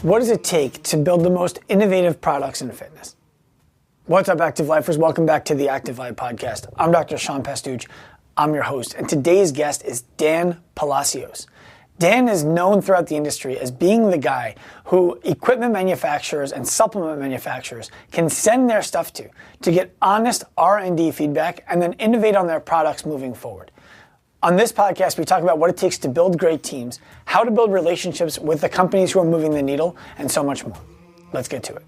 What does it take to build the most innovative products in fitness? What's up, Active Lifers? Welcome back to the Active Life Podcast. I'm Dr. Sean Pastuch. I'm your host, and today's guest is Dan Palacios. Dan is known throughout the industry as being the guy who equipment manufacturers and supplement manufacturers can send their stuff to get honest R&D feedback and then innovate on their products moving forward. On this podcast, we talk about what it takes to build great teams, how to build relationships with the companies who are moving the needle, and so much more. Let's get to it.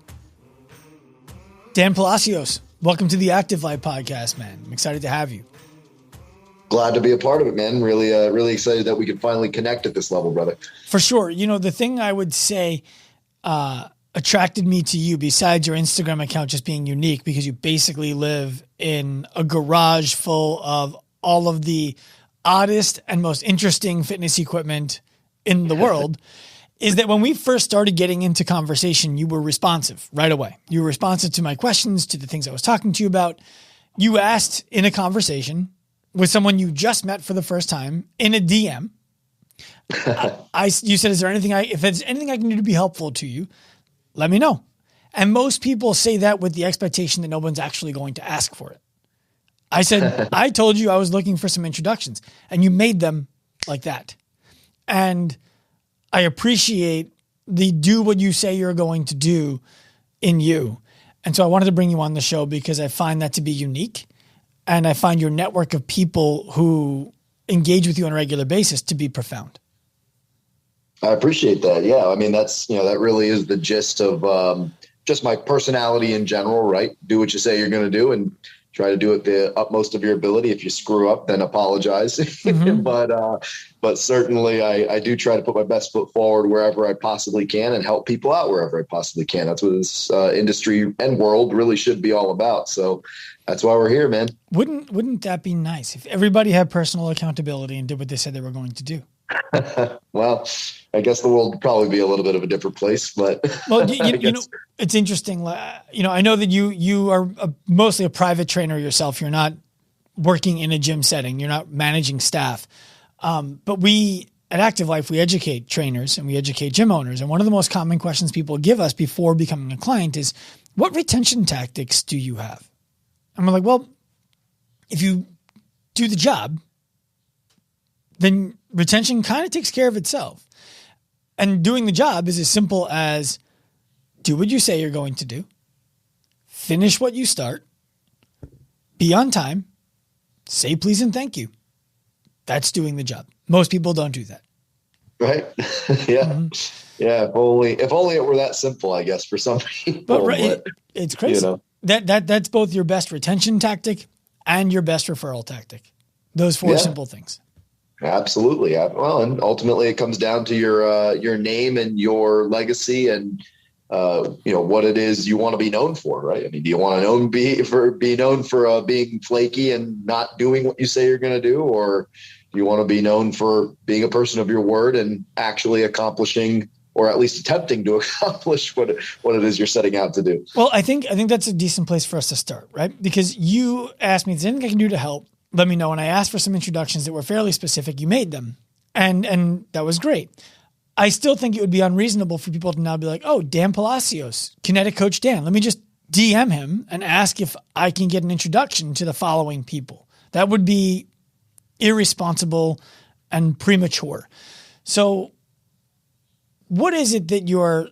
Dan Palacios, welcome to the Active Life Podcast, man. I'm excited to have you. Glad to be a part of it, man. Really excited that we can finally connect at this level, brother. For sure. You know, the thing I would say attracted me to you, besides your Instagram account just being unique, because you basically live in a garage full of all of the oddest and most interesting fitness equipment in the world, is that when we first started getting into conversation, you were responsive right away. You were responsive to my questions, to the things I was talking to you about. You asked in a conversation with someone you just met for the first time in a DM. You said, if there's anything I can do to be helpful to you, let me know. And most people say that with the expectation that no one's actually going to ask for it. I said, I told you I was looking for some introductions, and you made them like that. And I appreciate the do what you say you're going to do in you. And so I wanted to bring you on the show because I find that to be unique. And I find your network of people who engage with you on a regular basis to be profound. I appreciate that. Yeah. I mean, that really is the gist of just my personality in general, right? Do what you say you're going to do and try to do it the utmost of your ability. If you screw up, then apologize. Mm-hmm. But certainly I do try to put my best foot forward wherever I possibly can and help people out wherever I possibly can. That's what this industry and world really should be all about. So that's why we're here, man. Wouldn't that be nice if everybody had personal accountability and did what they said they were going to do? Well, I guess the world would probably be a little bit of a different place, but well, you know, it's interesting. I know that you are mostly a private trainer yourself. You're not working in a gym setting. You're not managing staff. But we at Active Life, we educate trainers and we educate gym owners. And one of the most common questions people give us before becoming a client is, what retention tactics do you have? And we're like, well, if you do the job, then retention kind of takes care of itself. And doing the job is as simple as do what you say you're going to do, finish what you start, be on time, say please and thank you. That's doing the job. Most people don't do that. Right. Yeah. Mm-hmm. Yeah. If only it were that simple, I guess, for some people. But it's crazy. You know. That's both your best retention tactic and your best referral tactic. Those four simple things. Absolutely. Well, and ultimately it comes down to your name and your legacy and, what it is you want to be known for, right? I mean, do you want to be known for being flaky and not doing what you say you're going to do? Or do you want to be known for being a person of your word and actually accomplishing or at least attempting to accomplish what it is you're setting out to do? Well, I think that's a decent place for us to start, right? Because you asked me, is there anything I can do to help? Let me know. And I asked for some introductions that were fairly specific. You made them. And that was great. I still think it would be unreasonable for people to now be like, oh, Dan Palacios, Kinetic Coach Dan. Let me just DM him and ask if I can get an introduction to the following people. That would be irresponsible and premature. So what is it that you're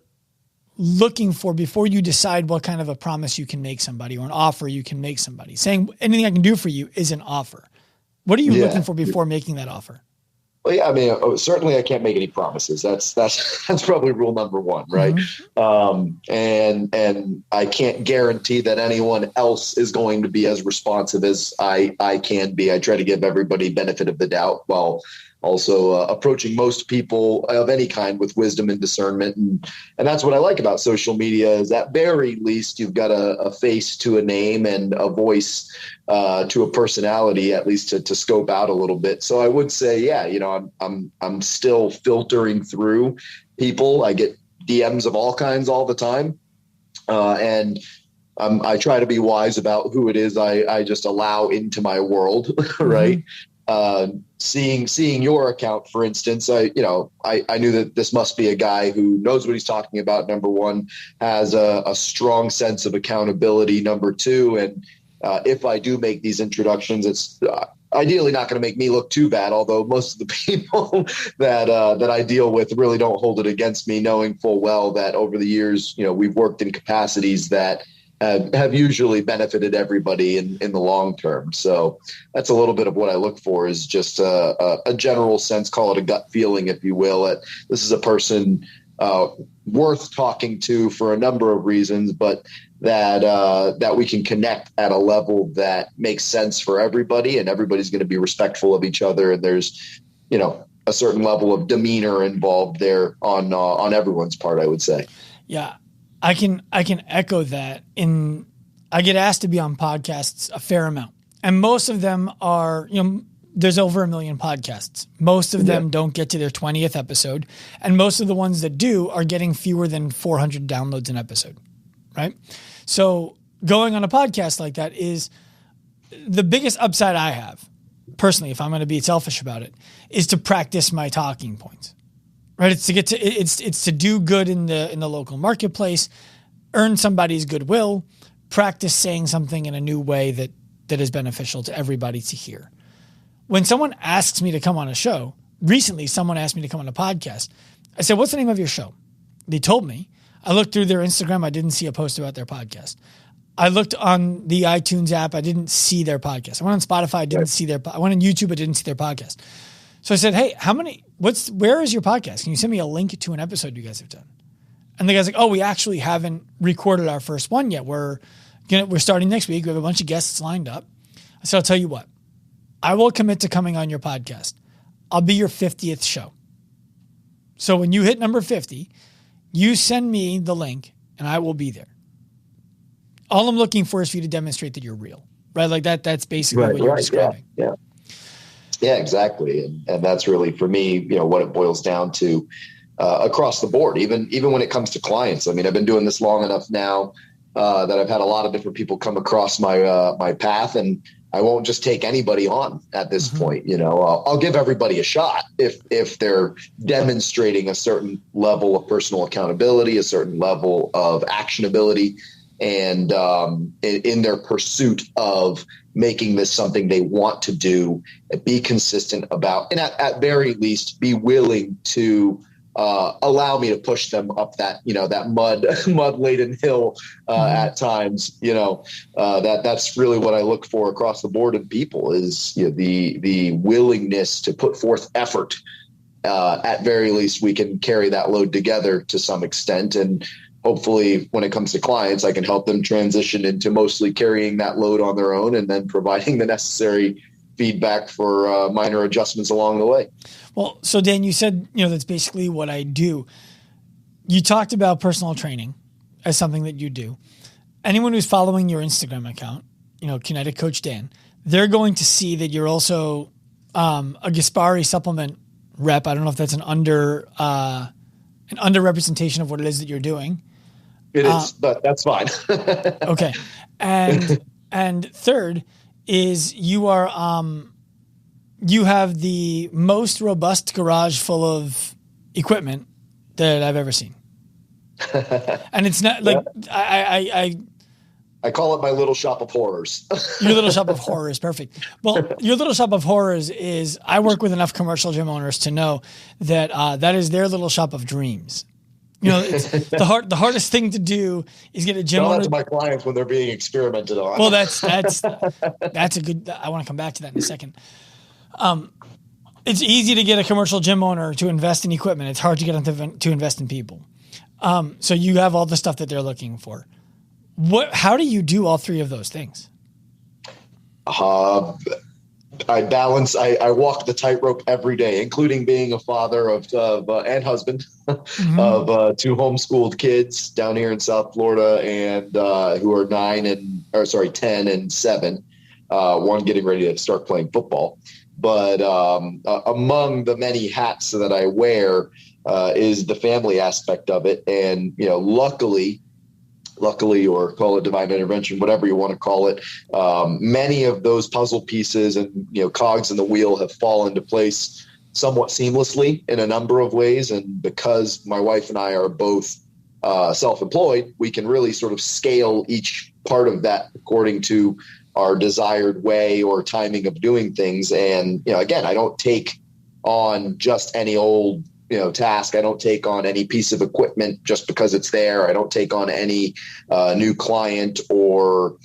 looking for before you decide what kind of a promise you can make somebody or an offer you can make somebody? Saying anything I can do for you is an offer. What are you looking for before making that offer? Well, yeah, I mean, certainly I can't make any promises. That's probably rule number one, right? Mm-hmm. And I can't guarantee that anyone else is going to be as responsive as I can be. I try to give everybody benefit of the doubt while also approaching most people of any kind with wisdom and discernment. And that's what I like about social media is at very least you've got a face to a name and a voice to a personality, at least to scope out a little bit. So I would say, I'm still filtering through people. I get DMs of all kinds all the time. And I try to be wise about who it is I just allow into my world, right? seeing your account, for instance, I knew that this must be a guy who knows what he's talking about. Number one, has a strong sense of accountability. Number two, and if I do make these introductions, it's ideally not going to make me look too bad. Although most of the people that I deal with really don't hold it against me, knowing full well that over the years, we've worked in capacities that have usually benefited everybody in the long term. So that's a little bit of what I look for, is just a general sense, call it a gut feeling, if you will. This is a person worth talking to for a number of reasons, but that we can connect at a level that makes sense for everybody, and everybody's going to be respectful of each other. And there's, a certain level of demeanor involved there on everyone's part, I would say. Yeah. I can echo that. I get asked to be on podcasts a fair amount, and most of them are, there's over 1 million podcasts. Most of them don't get to their 20th episode, and most of the ones that do are getting fewer than 400 downloads an episode, right? So going on a podcast like that is the biggest upside I have personally, if I'm going to be selfish about it, is to practice my talking points. Right, it's to do good in the local marketplace, earn somebody's goodwill, practice saying something in a new way that is beneficial to everybody to hear. When someone asks me to come on a show, recently someone asked me to come on a podcast. I said, "What's the name of your show?" They told me. I looked through their Instagram. I didn't see a post about their podcast. I looked on the iTunes app. I didn't see their podcast. I went on Spotify. I didn't see I went on YouTube. I didn't see their podcast. So I said, "Hey, where is your podcast? Can you send me a link to an episode you guys have done?" And the guy's like, "Oh, we actually haven't recorded our first one yet. We're starting next week. We have a bunch of guests lined up." I said, "I'll tell you what, I will commit to coming on your podcast. I'll be your 50th show. So when you hit number 50, you send me the link and I will be there. All I'm looking for is for you to demonstrate that you're real." Right? Like that's basically what you're describing. Yeah. Yeah, exactly. And that's really, for me, what it boils down to across the board, even when it comes to clients. I mean, I've been doing this long enough now that I've had a lot of different people come across my path, and I won't just take anybody on at this point. I'll give everybody a shot if they're demonstrating a certain level of personal accountability, a certain level of actionability, and in their pursuit of making this something they want to do, be consistent about, and at very least be willing to allow me to push them up that mud laden hill at times. That's really what I look for across the board in people, is the willingness to put forth effort. At very least, we can carry that load together to some extent, and hopefully when it comes to clients, I can help them transition into mostly carrying that load on their own, and then providing the necessary feedback for minor adjustments along the way. Well, so Dan, you said, that's basically what I do. You talked about personal training as something that you do. Anyone who's following your Instagram account, Kinetic Coach Dan, they're going to see that you're also a Gaspari supplement rep. I don't know if that's an underrepresentation of what it is that you're doing. It is, but that's fine. Okay. And third is you have the most robust garage full of equipment that I've ever seen. And it's not like, I call it my little shop of horrors. Your little shop of horrors. Perfect. Well, your little shop of horrors is, I work with enough commercial gym owners to know that that is their little shop of dreams. It's the hardest thing to do is get a gym owner. To my clients when they're being experimented on. Well, that's a good, I want to come back to that in a second. It's easy to get a commercial gym owner to invest in equipment. It's hard to get them to invest in people. So you have all the stuff that they're looking for. How do you do all three of those things? I walk the tightrope every day, including being a father and husband of two homeschooled kids down here in South Florida, and who are 10 and 7. One getting ready to start playing football. But among the many hats that I wear is the family aspect of it. And, luckily, luckily, or call it divine intervention, whatever you want to call it, many of those puzzle pieces and, cogs in the wheel have fallen into place somewhat seamlessly in a number of ways. And because my wife and I are both self-employed, we can really sort of scale each part of that according to our desired way or timing of doing things. And, again, I don't take on just any old task. I don't take on any piece of equipment just because it's there. I don't take on any new client or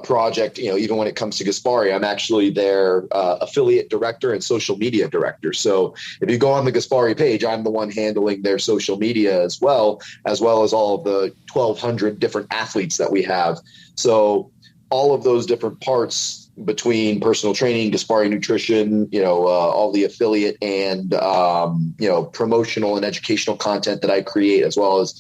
project. Even when it comes to Gaspari, I'm actually their affiliate director and social media director. So if you go on the Gaspari page, I'm the one handling their social media as well as all of the 1,200 different athletes that we have. So all of those different parts between personal training, Gaspari nutrition, all the affiliate and, promotional and educational content that I create, as well as,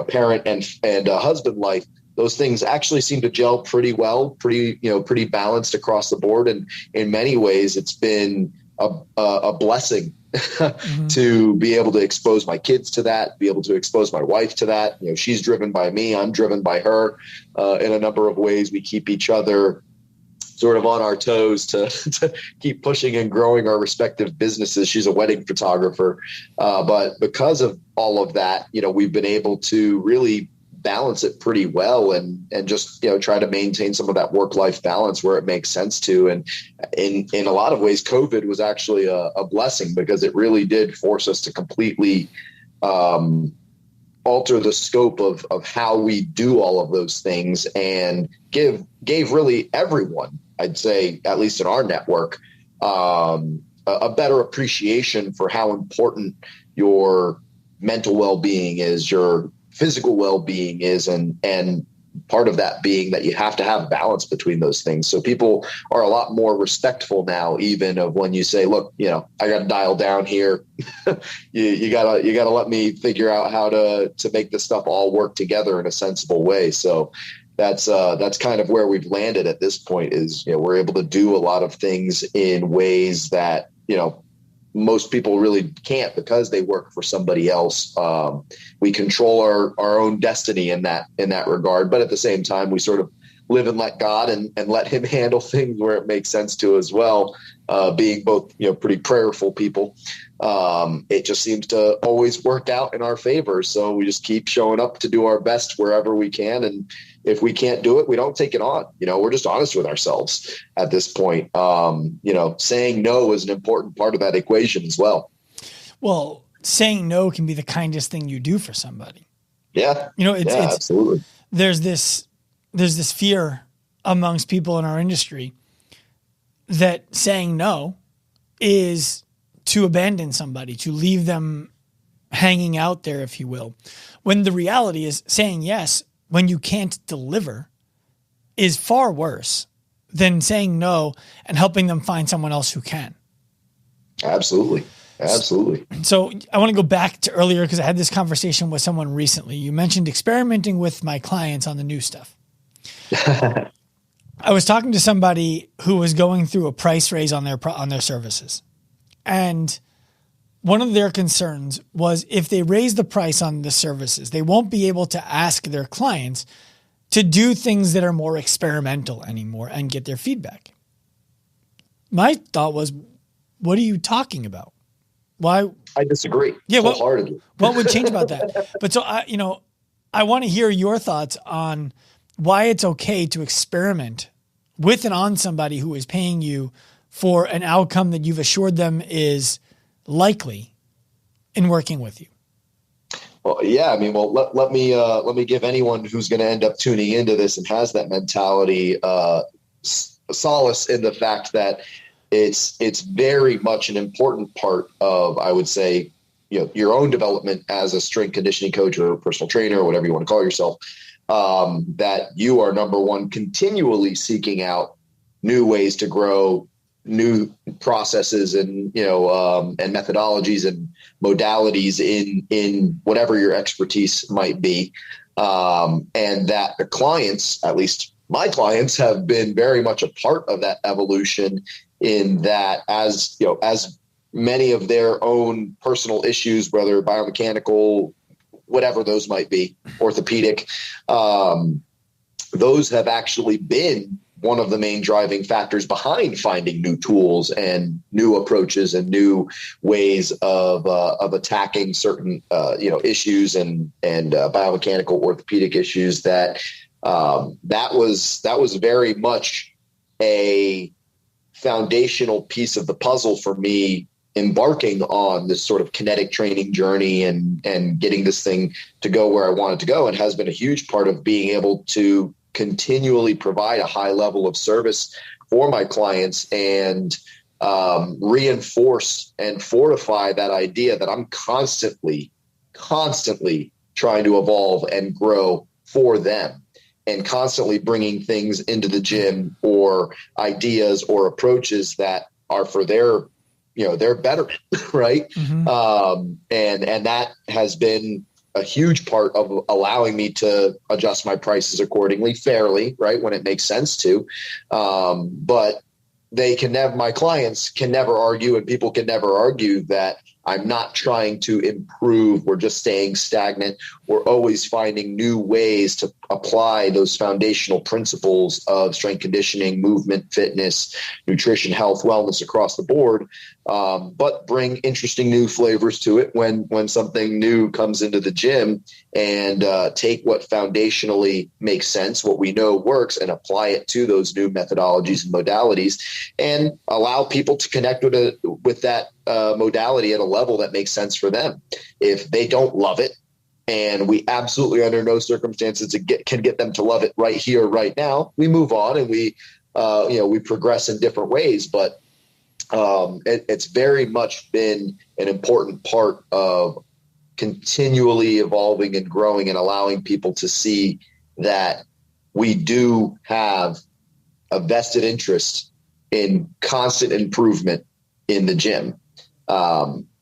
parent and husband life, those things actually seem to gel pretty well, pretty balanced across the board. And in many ways, it's been a blessing mm-hmm. to be able to expose my kids to that, be able to expose my wife to that. She's driven by me, I'm driven by her. In a number of ways, we keep each other sort of on our toes to keep pushing and growing our respective businesses. She's a wedding photographer. But because of all of that, we've been able to really balance it pretty well and just, try to maintain some of that work-life balance where it makes sense to. And in a lot of ways, COVID was actually a blessing, because it really did force us to completely alter the scope of how we do all of those things, and gave really everyone, I'd say, at least in our network, a better appreciation for how important your mental well-being is, your physical well-being is, and part of that being that you have to have balance between those things. So people are a lot more respectful now, even of when you say, look, I got to dial down here. you gotta let me figure out how to make this stuff all work together in a sensible way. So that's kind of where we've landed at this point, is, we're able to do a lot of things in ways that, most people really can't, because they work for somebody else. We control our own destiny in that regard, but at the same time, we sort of live and let God and let him handle things where it makes sense to as well. Being both, pretty prayerful people. It just seems to always work out in our favor. So we just keep showing up to do our best wherever we can. And if we can't do it, we don't take it on. We're just honest with ourselves at this point. Saying no is an important part of that equation as well. Well, saying no can be the kindest thing you do for somebody. Yeah. It's absolutely. There's this fear amongst people in our industry that saying no is to abandon somebody, to leave them hanging out there, if you will. When the reality is, saying yes when you can't deliver is far worse than saying no and helping them find someone else who can. Absolutely. So I want to go back to earlier, because I had this conversation with someone recently. You mentioned experimenting with my clients on the new stuff. I was talking to somebody who was going through a price raise on their services. And one of their concerns was, if they raise the price on the services, they won't be able to ask their clients to do things that are more experimental anymore and get their feedback. My thought was, what are you talking about? Why? I disagree. Yeah, wholeheartedly. What would change about that? But so I want to hear your thoughts on why it's okay to experiment with and on somebody who is paying you for an outcome that you've assured them is likely in working with you. Well, yeah. I mean, let me give anyone who's going to end up tuning into this and has that mentality solace in the fact that it's very much an important part of, I would say, your own development as a strength conditioning coach or personal trainer or whatever you want to call yourself. That you are, number one, continually seeking out new ways to grow, new processes and methodologies and modalities in whatever your expertise might be. And that the clients, at least my clients, have been very much a part of that evolution, in that as many of their own personal issues, whether biomechanical, whatever those might be, orthopedic. Those have actually been one of the main driving factors behind finding new tools and new approaches and new ways of attacking certain issues and biomechanical orthopedic issues. That was very much a foundational piece of the puzzle for me embarking on this sort of kinetic training journey and getting this thing to go where I want it to go, and has been a huge part of being able to continually provide a high level of service for my clients and reinforce and fortify that idea that I'm constantly trying to evolve and grow for them, and constantly bringing things into the gym or ideas or approaches that are for their betterment, right? Mm-hmm. And that has been a huge part of allowing me to adjust my prices accordingly, fairly, right, when it makes sense to. But my clients can never argue, and people can never argue that I'm not trying to improve. We're just staying stagnant. We're always finding new ways to apply those foundational principles of strength conditioning, movement, fitness, nutrition, health, wellness across the board, but bring interesting new flavors to it when something new comes into the gym, and take what foundationally makes sense, what we know works, and apply it to those new methodologies and modalities, and allow people to connect with that modality at a level that makes sense for them. If they don't love it, and we absolutely under no circumstances can get them to love it right here, right now, we move on and we progress in different ways. But it's very much been an important part of continually evolving and growing and allowing people to see that we do have a vested interest in constant improvement in the gym.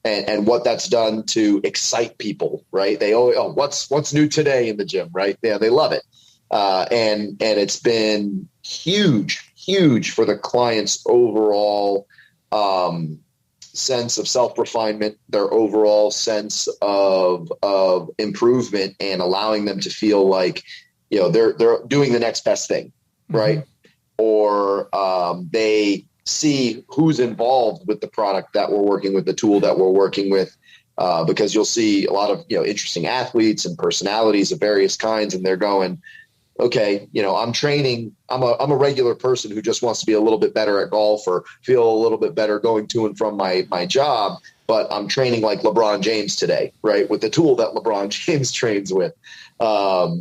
And what that's done to excite people, right? They what's new today in the gym, right? Yeah, they love it. And it's been huge for the client's overall sense of self-refinement, their overall sense of improvement, and allowing them to feel like, they're doing the next best thing, right? Mm-hmm. Or they see who's involved with the product that we're working with, the tool that we're working with, because you'll see a lot of interesting athletes and personalities of various kinds, and they're going, okay, I'm training. I'm a regular person who just wants to be a little bit better at golf or feel a little bit better going to and from my job, but I'm training like LeBron James today, right? With the tool that LeBron James trains with. So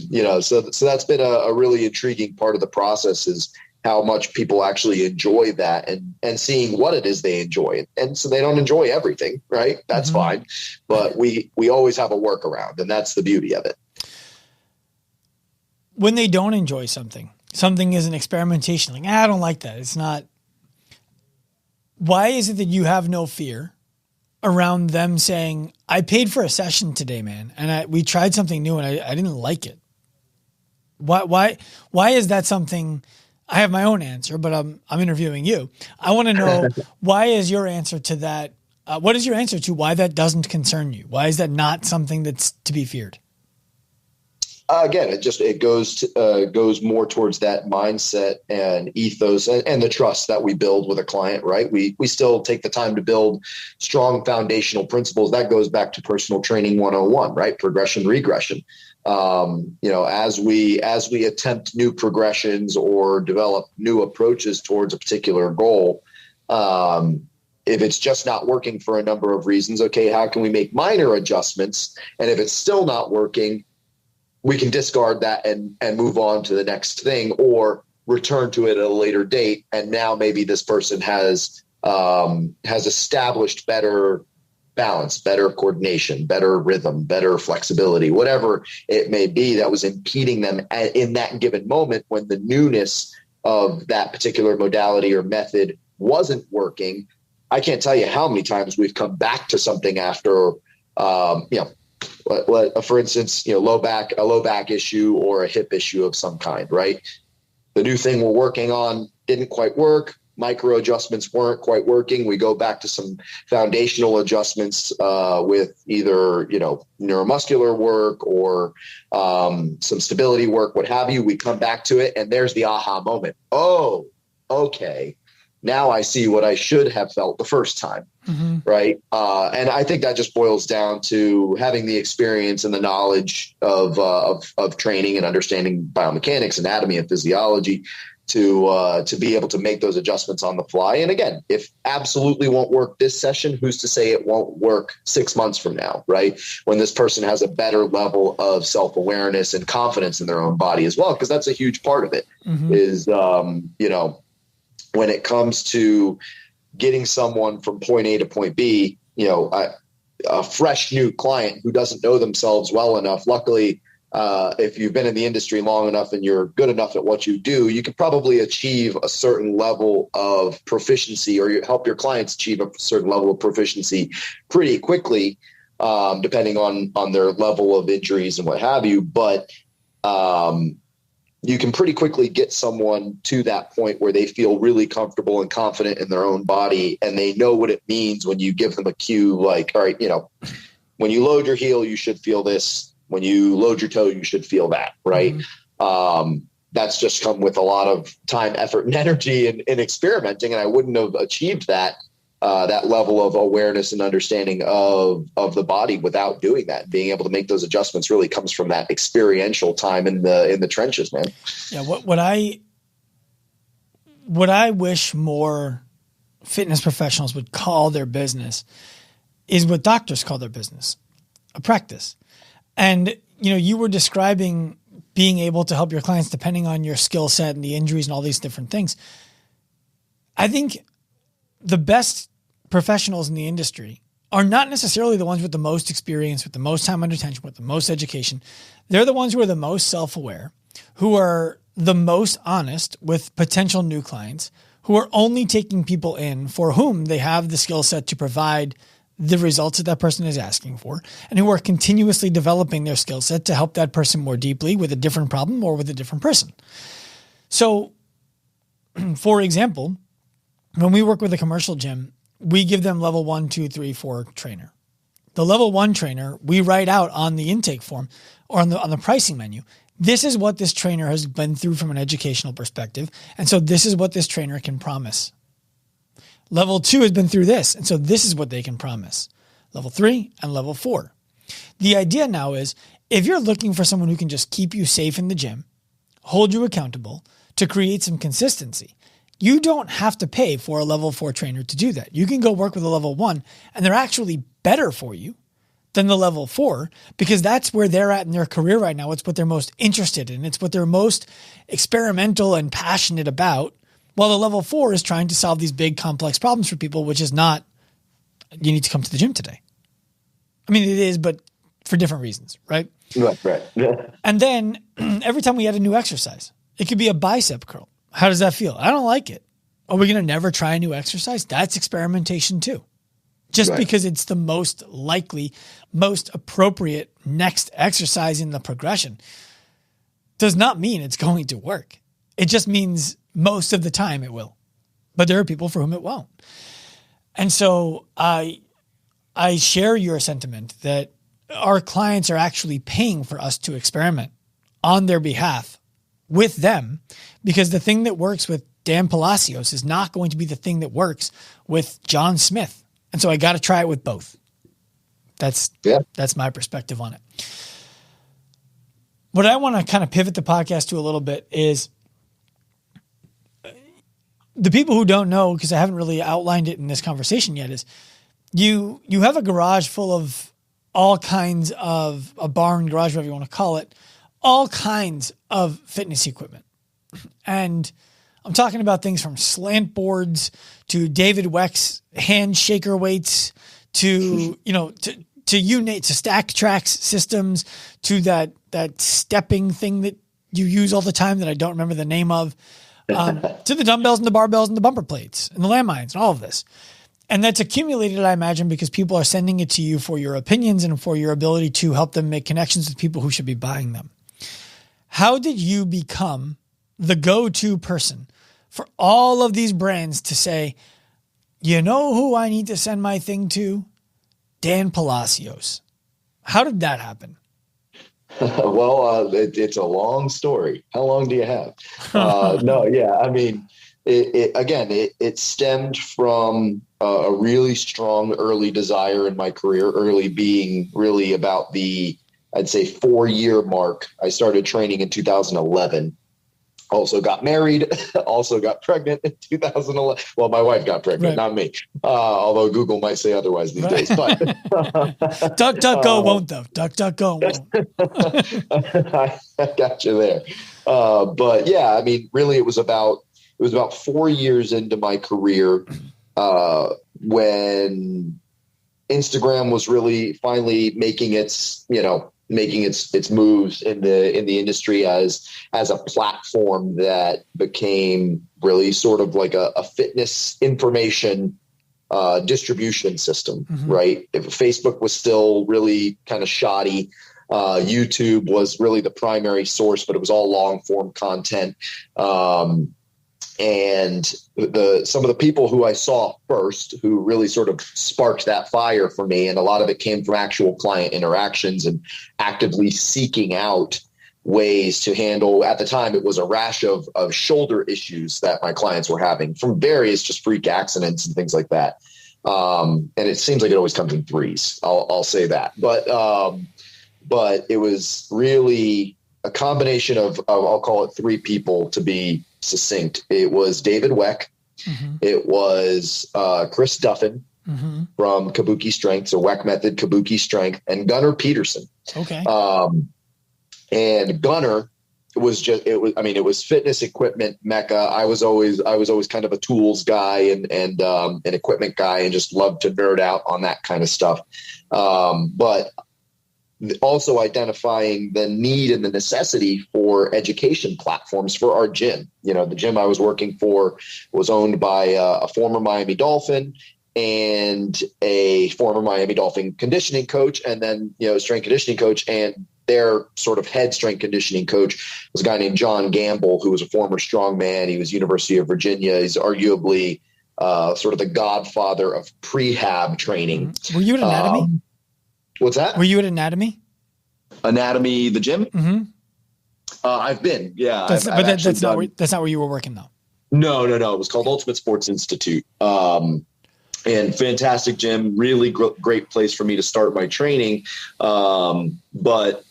that's been a really intriguing part of the process, is how much people actually enjoy that, and seeing what it is they enjoy. And so they don't enjoy everything, right? That's mm-hmm. fine. But we always have a workaround, and that's the beauty of it. When they don't enjoy something is an experimentation. Like, I don't like that. It's not. Why is it that you have no fear around them saying, I paid for a session today, man, and we tried something new and I didn't like it? Why is that something? I have my own answer, but I'm interviewing you. I want to know, why is your answer to that? What is your answer to why that doesn't concern you? Why is that not something that's to be feared? Again, it goes more towards that mindset and ethos and the trust that we build with a client, right? We still take the time to build strong foundational principles. That goes back to personal training 101, right? Progression, regression. As we attempt new progressions or develop new approaches towards a particular goal, if it's just not working for a number of reasons, okay, how can we make minor adjustments? And if it's still not working, we can discard that and move on to the next thing, or return to it at a later date. And now maybe this person has established better balance, better coordination, better rhythm, better flexibility, whatever it may be that was impeding them in that given moment when the newness of that particular modality or method wasn't working. I can't tell you how many times we've come back to something after, for instance, a low back issue or a hip issue of some kind, right? The new thing we're working on didn't quite work. micro adjustments weren't quite working, we go back to some foundational adjustments with either, neuromuscular work or some stability work, what have you. We come back to it, and there's the aha moment. Oh, okay. Now I see what I should have felt the first time. Mm-hmm. Right. And I think that just boils down to having the experience and the knowledge of training and understanding biomechanics, anatomy, and physiology to be able to make those adjustments on the fly. And again, if absolutely won't work this session, who's to say it won't work 6 months from now, right? When this person has a better level of self-awareness and confidence in their own body as well, because that's a huge part of it. Mm-hmm. Is, when it comes to getting someone from point A to point B, a fresh new client who doesn't know themselves well enough. Luckily, if you've been in the industry long enough and you're good enough at what you do, you can probably achieve a certain level of proficiency, or you help your clients achieve a certain level of proficiency pretty quickly, depending on their level of injuries and what have you. But you can pretty quickly get someone to that point where they feel really comfortable and confident in their own body, and they know what it means when you give them a cue, like, all right, when you load your heel, you should feel this. When you load your toe, you should feel that, right? Mm-hmm. That's just come with a lot of time, effort, and energy in experimenting, and I wouldn't have achieved that level of awareness and understanding of the body without doing that. Being able to make those adjustments really comes from that experiential time in the trenches, man. Yeah. What I wish more fitness professionals would call their business is what doctors call their business, a practice. And, you were describing being able to help your clients depending on your skill set and the injuries and all these different things. I think the best professionals in the industry are not necessarily the ones with the most experience, with the most time under tension, with the most education. They're the ones who are the most self-aware, who are the most honest with potential new clients, who are only taking people in for whom they have the skill set to provide the results that person is asking for, and who are continuously developing their skill set to help that person more deeply with a different problem or with a different person. So, for example, when we work with a commercial gym, we give them level 1, 2, 3, 4 trainer. The level 1 trainer, we write out on the intake form or on the pricing menu, this is what this trainer has been through from an educational perspective. And so this is what this trainer can promise. Level 2 has been through this. And so this is what they can promise. Level 3 and level 4. The idea now is if you're looking for someone who can just keep you safe in the gym, hold you accountable to create some consistency, you don't have to pay for a level 4 trainer to do that. You can go work with a level 1 and they're actually better for you than the level 4 because that's where they're at in their career right now. It's what they're most interested in. It's what they're most experimental and passionate about. While the level 4 is trying to solve these big complex problems for people, which is not, you need to come to the gym today. I mean, it is, but for different reasons, right? Right. Yeah. And then every time we add a new exercise, it could be a bicep curl. How does that feel? I don't like it. Are we going to never try a new exercise? That's experimentation too. Just because it's the most likely, most appropriate next exercise in the progression does not mean it's going to work. It just means most of the time it will. But there are people for whom it won't. And so I share your sentiment that our clients are actually paying for us to experiment on their behalf with them, because the thing that works with Dan Palacios is not going to be the thing that works with John Smith. And so I got to try it with both. That's my perspective on it. What I want to kind of pivot the podcast to a little bit is the people who don't know, because I haven't really outlined it in this conversation yet, is you have a garage full of all kinds of, a barn, garage, whatever you want to call it, all kinds of fitness equipment. And I'm talking about things from slant boards to David Weck's hand shaker weights to, to stack tracks systems, to that stepping thing that you use all the time that I don't remember the name of, to the dumbbells and the barbells and the bumper plates and the landmines and all of this. And that's accumulated, I imagine, because people are sending it to you for your opinions and for your ability to help them make connections with people who should be buying them. How did you become the go-to person for all of these brands to say, you know who I need to send my thing to? Dan Palacios. How did that happen? Well, it's a long story. How long do you have? No, yeah. I mean, it stemmed from a really strong early desire in my career, early being really about I'd say 4-year mark. I started training in 2011. Also got married, also got pregnant in 2011. Well, my wife got pregnant, not me. Although Google might say otherwise these days. But DuckDuckGo won't though. DuckDuckGo won't. I got you there. But yeah, I mean, really, it was about 4 years into my career when Instagram was really finally making its moves in the industry as a platform that became really sort of like a fitness information distribution system, right? If Facebook was still really kind of shoddy, YouTube was really the primary source, but it was all long form content. And some of the people who I saw first who really sort of sparked that fire for me, and a lot of it came from actual client interactions and actively seeking out ways to handle, at the time, it was a rash of shoulder issues that my clients were having from various just freak accidents and things like that. And it seems like it always comes in threes. I'll say that. But it was really a combination of I'll call it 3 people to be succinct. It was David Weck. It was Chris Duffin from Kabuki Strength, so Weck Method, Kabuki Strength, and Gunnar Peterson. Okay. And Gunnar it was fitness equipment mecca. I was always kind of a tools guy and an equipment guy, and just loved to nerd out on that kind of stuff. But also identifying the need and the necessity for education platforms for our gym. The gym I was working for was owned by a former Miami Dolphin and a former Miami Dolphin conditioning coach, and then, strength conditioning coach. And their sort of head strength conditioning coach was a guy named John Gamble, who was a former strongman. He was University of Virginia. He's arguably sort of the godfather of prehab training. Were you at Anatomy? What's that? Were you at Anatomy? Anatomy, the gym? I've been, yeah. That's not where you were working, though. No. It was called Ultimate Sports Institute. And fantastic gym, really great place for me to start my training. But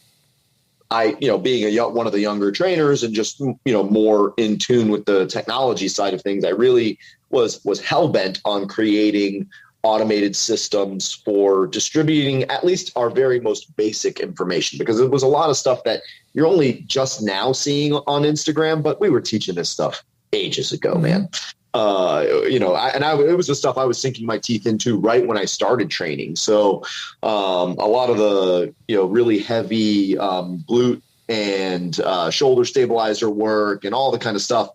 I, being one of the younger trainers and just, more in tune with the technology side of things, I really was hell-bent on creating automated systems for distributing at least our very most basic information, because it was a lot of stuff that you're only just now seeing on Instagram, but we were teaching this stuff ages ago, man. It was the stuff I was sinking my teeth into right when I started training. So a lot of the, really heavy glute and shoulder stabilizer work and all the kind of stuff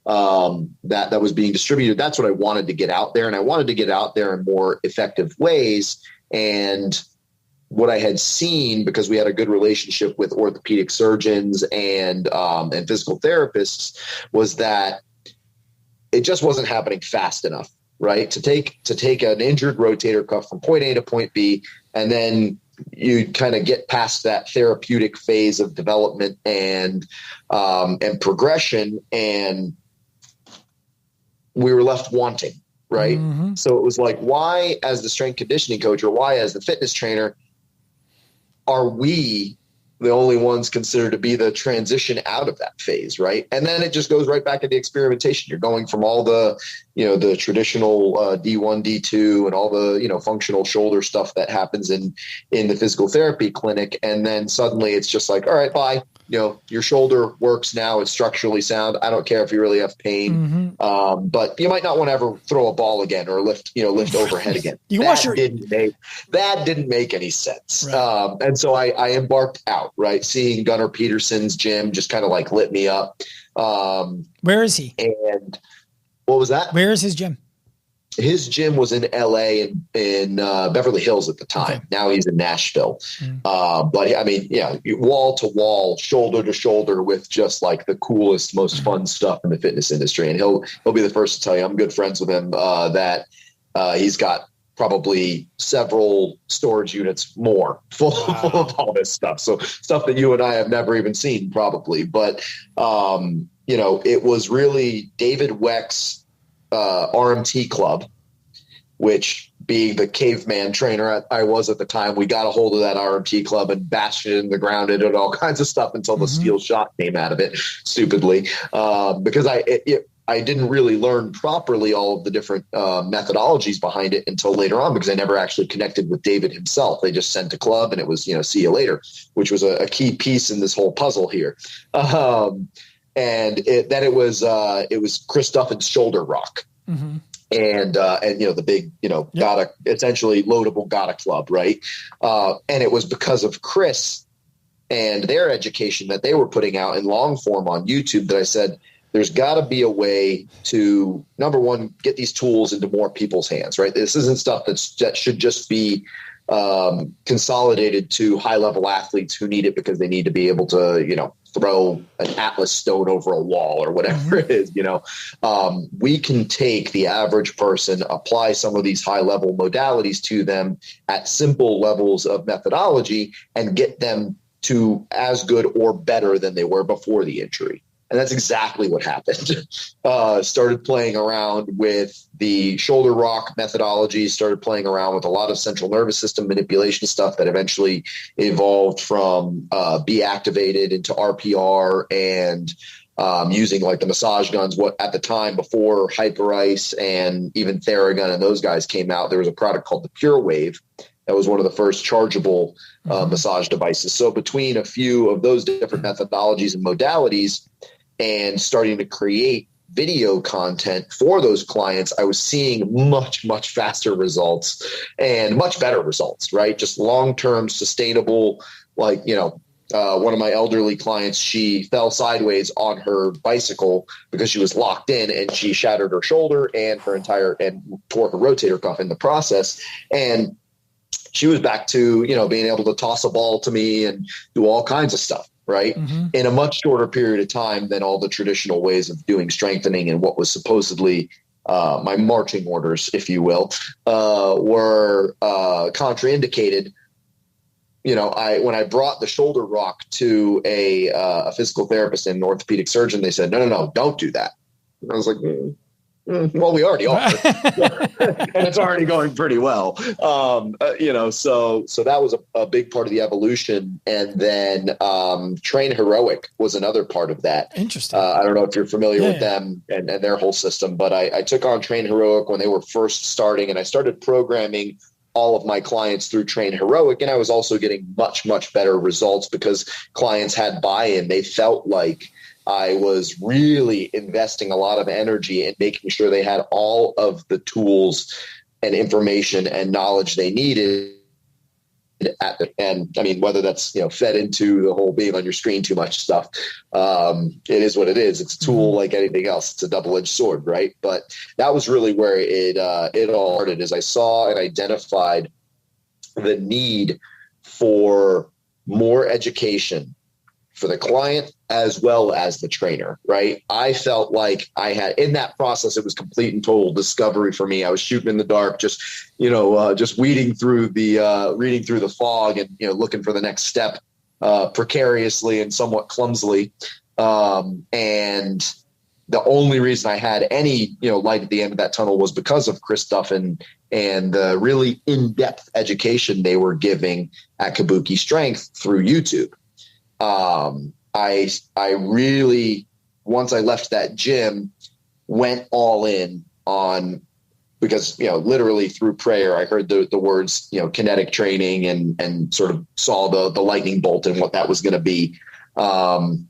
that was being distributed. That's what I wanted to get out there. And I wanted to get out there in more effective ways. And what I had seen, because we had a good relationship with orthopedic surgeons and physical therapists, was that it just wasn't happening fast enough, right? To take an injured rotator cuff from point A to point B, and then you kind of get past that therapeutic phase of development and progression, and we were left wanting, right? So it was like, why, as the strength conditioning coach, or why, as the fitness trainer, are we the only ones considered to be the transition out of that phase, right? And then it just goes right back into experimentation. You're going from all the, the traditional D1, D2, and all the, functional shoulder stuff that happens in the physical therapy clinic. And then suddenly it's just like, all right, bye. Your shoulder works now. It's structurally sound. I don't care if you really have pain, but you might not want to ever throw a ball again or lift overhead again. That didn't make any sense. Right. And so I embarked out, right? Seeing Gunnar Peterson's gym just kind of like lit me up. Where is he? And what was that? Where is his gym? his gym was in LA and in Beverly Hills at the time. Okay. Now he's in Nashville. But I mean, yeah, wall to wall, shoulder to shoulder with just like the coolest, most fun stuff in the fitness industry. And he'll be the first to tell you, I'm good friends with him, that he's got probably several storage units more full of all this stuff. So stuff that you and I have never even seen probably. But, it was really David Weck's RMT club, which being the caveman trainer I was at the time, we got a hold of that RMT club and bashed it in the ground and did all kinds of stuff until the steel shot came out of it stupidly. Because I didn't really learn properly all of the different methodologies behind it until later on, because I never actually connected with David himself. They just sent a club and it was, see you later, which was a key piece in this whole puzzle here. It was Chris Duffin's shoulder rock. And the big, Gata, essentially loadable Gata club. Right. And it was because of Chris and their education that they were putting out in long form on YouTube that I said, there's got to be a way to, number one, get these tools into more people's hands, right? This isn't stuff that should just be consolidated to high-level athletes who need it because they need to be able to, throw an Atlas stone over a wall or whatever it is. We can take the average person, apply some of these high-level modalities to them at simple levels of methodology and get them to as good or better than they were before the injury. And that's exactly what happened. Started playing around with the shoulder rock methodology, started playing around with a lot of central nervous system manipulation stuff that eventually evolved from be activated into RPR and using like the massage guns. What at the time before Hyperice and even Theragun and those guys came out, there was a product called the Pure Wave. That was one of the first chargeable massage devices. So between a few of those different methodologies and modalities, and starting to create video content for those clients, I was seeing much, much faster results and much better results, right? Just long-term sustainable, one of my elderly clients, she fell sideways on her bicycle because she was locked in and she shattered her shoulder and and tore her rotator cuff in the process. And she was back to, being able to toss a ball to me and do all kinds of stuff. Right. In a much shorter period of time than all the traditional ways of doing strengthening and what was supposedly my marching orders, if you will, were contraindicated. When I brought the shoulder rock to a physical therapist and an orthopedic surgeon, they said, no, don't do that. And I was like, well, we already are, and it's already going pretty well. So that was a big part of the evolution. And then Train Heroic was another part of that. Interesting. I don't know if you're familiar with them and their whole system, but I took on Train Heroic when they were first starting, and I started programming all of my clients through Train Heroic. And I was also getting much, much better results because clients had buy-in. They felt like I was really investing a lot of energy in making sure they had all of the tools and information and knowledge they needed. And I mean, whether that's, fed into the whole being on your screen too much stuff, it is what it is. It's a tool like anything else. It's a double-edged sword, right? But that was really where it all started, as I saw and identified the need for more education for the client as well as the trainer, right? I felt like I had, in that process, it was complete and total discovery for me. I was shooting in the dark, just weeding through reading through the fog and, looking for the next step, precariously and somewhat clumsily. And the only reason I had any, light at the end of that tunnel was because of Chris Duffin and the really in-depth education they were giving at Kabuki Strength through YouTube. I really, once I left that gym, went all in on, because, literally through prayer, I heard the words, kinetic training and sort of saw the lightning bolt and what that was going to be. And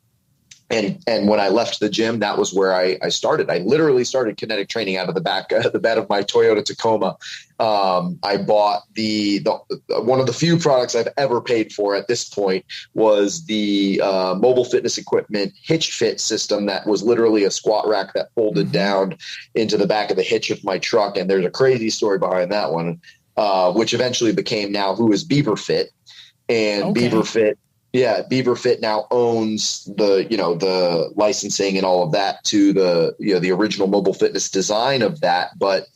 when I left the gym, that was where I started. I literally started kinetic training out of the bed of my Toyota Tacoma I bought the one of the few products I've ever paid for at this point was the mobile fitness equipment hitch fit system that was literally a squat rack that folded down into the back of the hitch of my truck. And there's a crazy story behind that one, which eventually became now who is Beaver Fit. And Beaver Fit now owns the licensing and all of that to the original mobile fitness design of that. But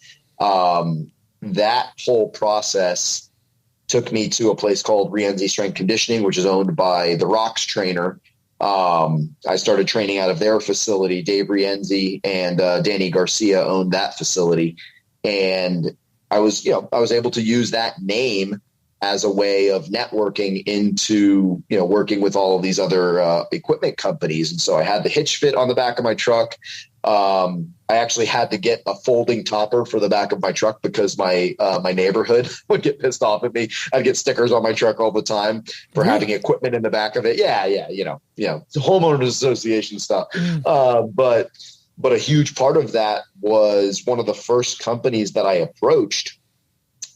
that whole process took me to a place called Rienzi Strength Conditioning, which is owned by the Rock's trainer. I started training out of their facility. Dave Rienzi and Danny Garcia owned that facility. And I was able to use that name as a way of networking into, working with all of these other equipment companies. And so I had the hitch fit on the back of my truck. I actually had to get a folding topper for the back of my truck because my neighborhood would get pissed off at me. I'd get stickers on my truck all the time for having equipment in the back of it. Yeah. It's homeowners association stuff. But a huge part of that was one of the first companies that I approached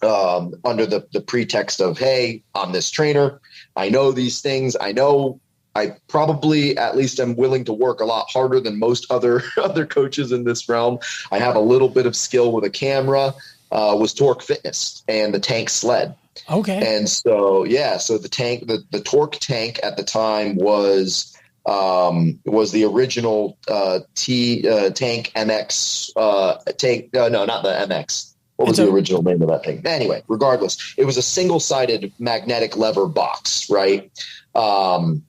under the pretext of, hey, I'm this trainer. I know these things. I know I probably at least am willing to work a lot harder than most other coaches in this realm. I have a little bit of skill with a camera, was Torque Fitness and the tank sled. Okay. And so, so the tank, the Torque tank at the time was the original tank MX tank. No, not the MX. What was the original name of that thing? Anyway, regardless, it was a single-sided magnetic lever box, right? And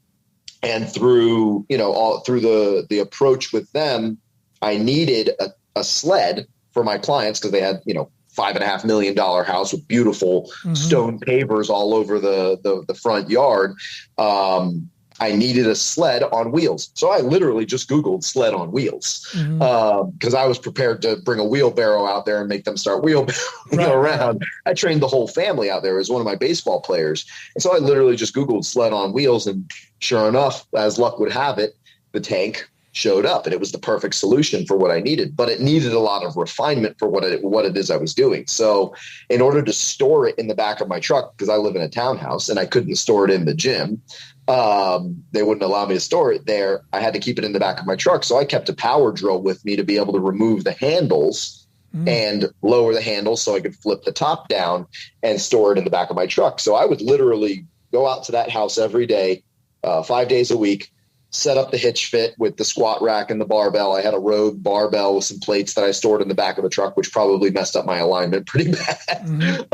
through the approach with them, I needed a sled for my clients because they had, $5.5 million house with beautiful stone pavers all over the front yard. I needed a sled on wheels. So I literally just Googled sled on wheels because I was prepared to bring a wheelbarrow out there and make them start wheelbarrowing around. I trained the whole family out there as one of my baseball players. And so I literally just Googled sled on wheels. And sure enough, as luck would have it, the tank showed up and it was the perfect solution for what I needed, but it needed a lot of refinement for what it is I was doing. So in order to store it in the back of my truck, because I live in a townhouse and I couldn't store it in the gym, they wouldn't allow me to store it there. I had to keep it in the back of my truck. So I kept a power drill with me to be able to remove the handles and lower the handles so I could flip the top down and store it in the back of my truck. So I would literally go out to that house every day, 5 days a week, set up the hitch fit with the squat rack and the barbell. I had a Rogue barbell with some plates that I stored in the back of the truck, which probably messed up my alignment pretty bad.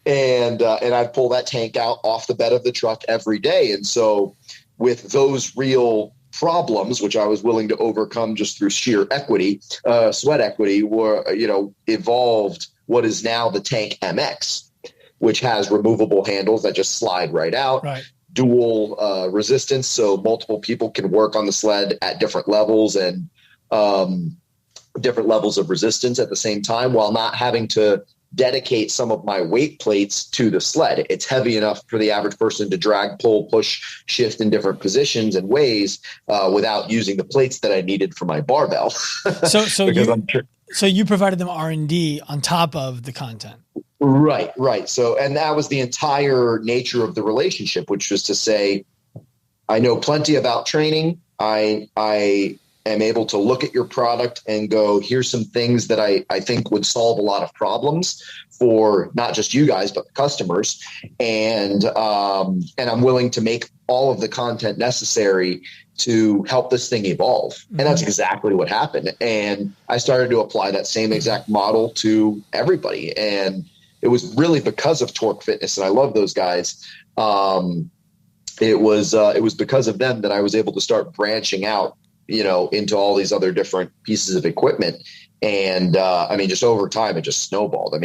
And I'd pull that tank out off the bed of the truck every day. And so with those real problems, which I was willing to overcome just through sheer equity, sweat equity, were, evolved what is now the Tank MX, which has removable handles that just slide right out. Right. Dual resistance, so multiple people can work on the sled at different levels and different levels of resistance at the same time while not having to dedicate some of my weight plates to the sled. It's heavy enough for the average person to drag, pull, push, shift in different positions and ways without using the plates that I needed for my barbell. So you provided them R&D on top of the content. Right. So, and that was the entire nature of the relationship, which was to say, I know plenty about training. I am able to look at your product and go, here's some things that I think would solve a lot of problems for not just you guys, but the customers. And I'm willing to make all of the content necessary to help this thing evolve. And that's exactly what happened. And I started to apply that same exact model to everybody. And it was really because of Torque Fitness, and I love those guys. It was because of them that I was able to start branching out, into all these other different pieces of equipment. And just over time, it just snowballed.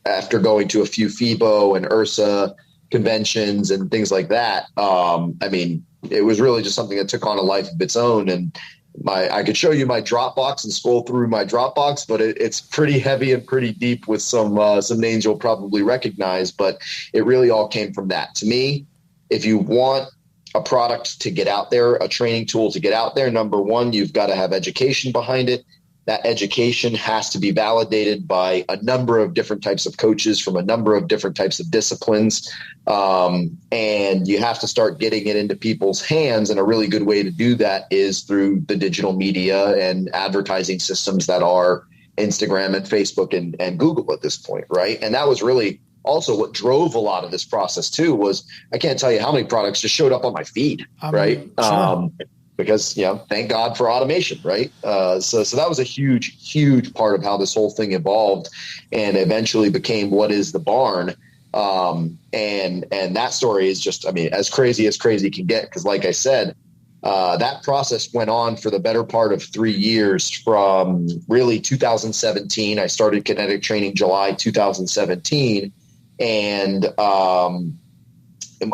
After going to a few FIBO and URSA conventions and things like that, it was really just something that took on a life of its own. And I could show you my Dropbox and scroll through my Dropbox, but it's pretty heavy and pretty deep with some names you'll probably recognize. But it really all came from that. To me, if you want a product to get out there, a training tool to get out there, number one, you've got to have education behind it. That education has to be validated by a number of different types of coaches from a number of different types of disciplines. And you have to start getting it into people's hands. And a really good way to do that is through the digital media and advertising systems that are Instagram and Facebook and Google at this point, right? And that was really also what drove a lot of this process too. Was I can't tell you how many products just showed up on my feed, right? Sure. Because, thank God for automation, right? So that was a huge part of how this whole thing evolved and eventually became what is the barn. And that story is just, as crazy can get. Because like I said, that process went on for the better part of 3 years from really 2017. I started Kinetic Training July 2017. And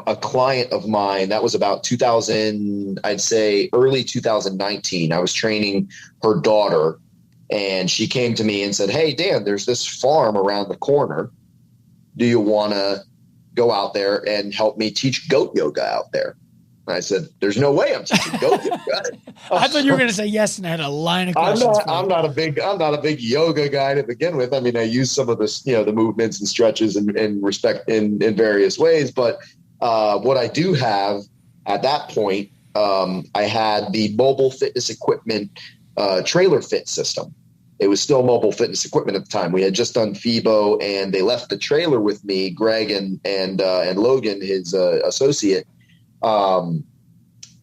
a client of mine, that was about 2000, I'd say early 2019. I was training her daughter, and she came to me and said, "Hey, Dan, there's this farm around the corner. Do you want to go out there and help me teach goat yoga out there?" And I said, "There's no way I'm teaching goat yoga." I thought you were going to say yes, and I had a line of questions. I'm not a big yoga guy to begin with. I use some of this, the movements and stretches and respect in various ways, but what I do have at that point, I had the mobile fitness equipment trailer fit system. It was still mobile fitness equipment at the time. We had just done FIBO, and they left the trailer with me, Greg and Logan, his associate.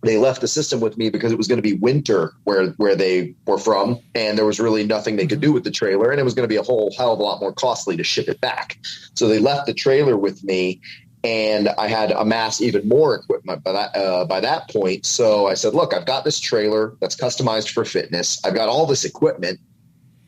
They left the system with me because it was going to be winter where they were from, and there was really nothing they could do with the trailer, and it was going to be a whole hell of a lot more costly to ship it back. So they left the trailer with me, and I had amassed even more equipment by that point. So I said, "Look, I've got this trailer that's customized for fitness. I've got all this equipment.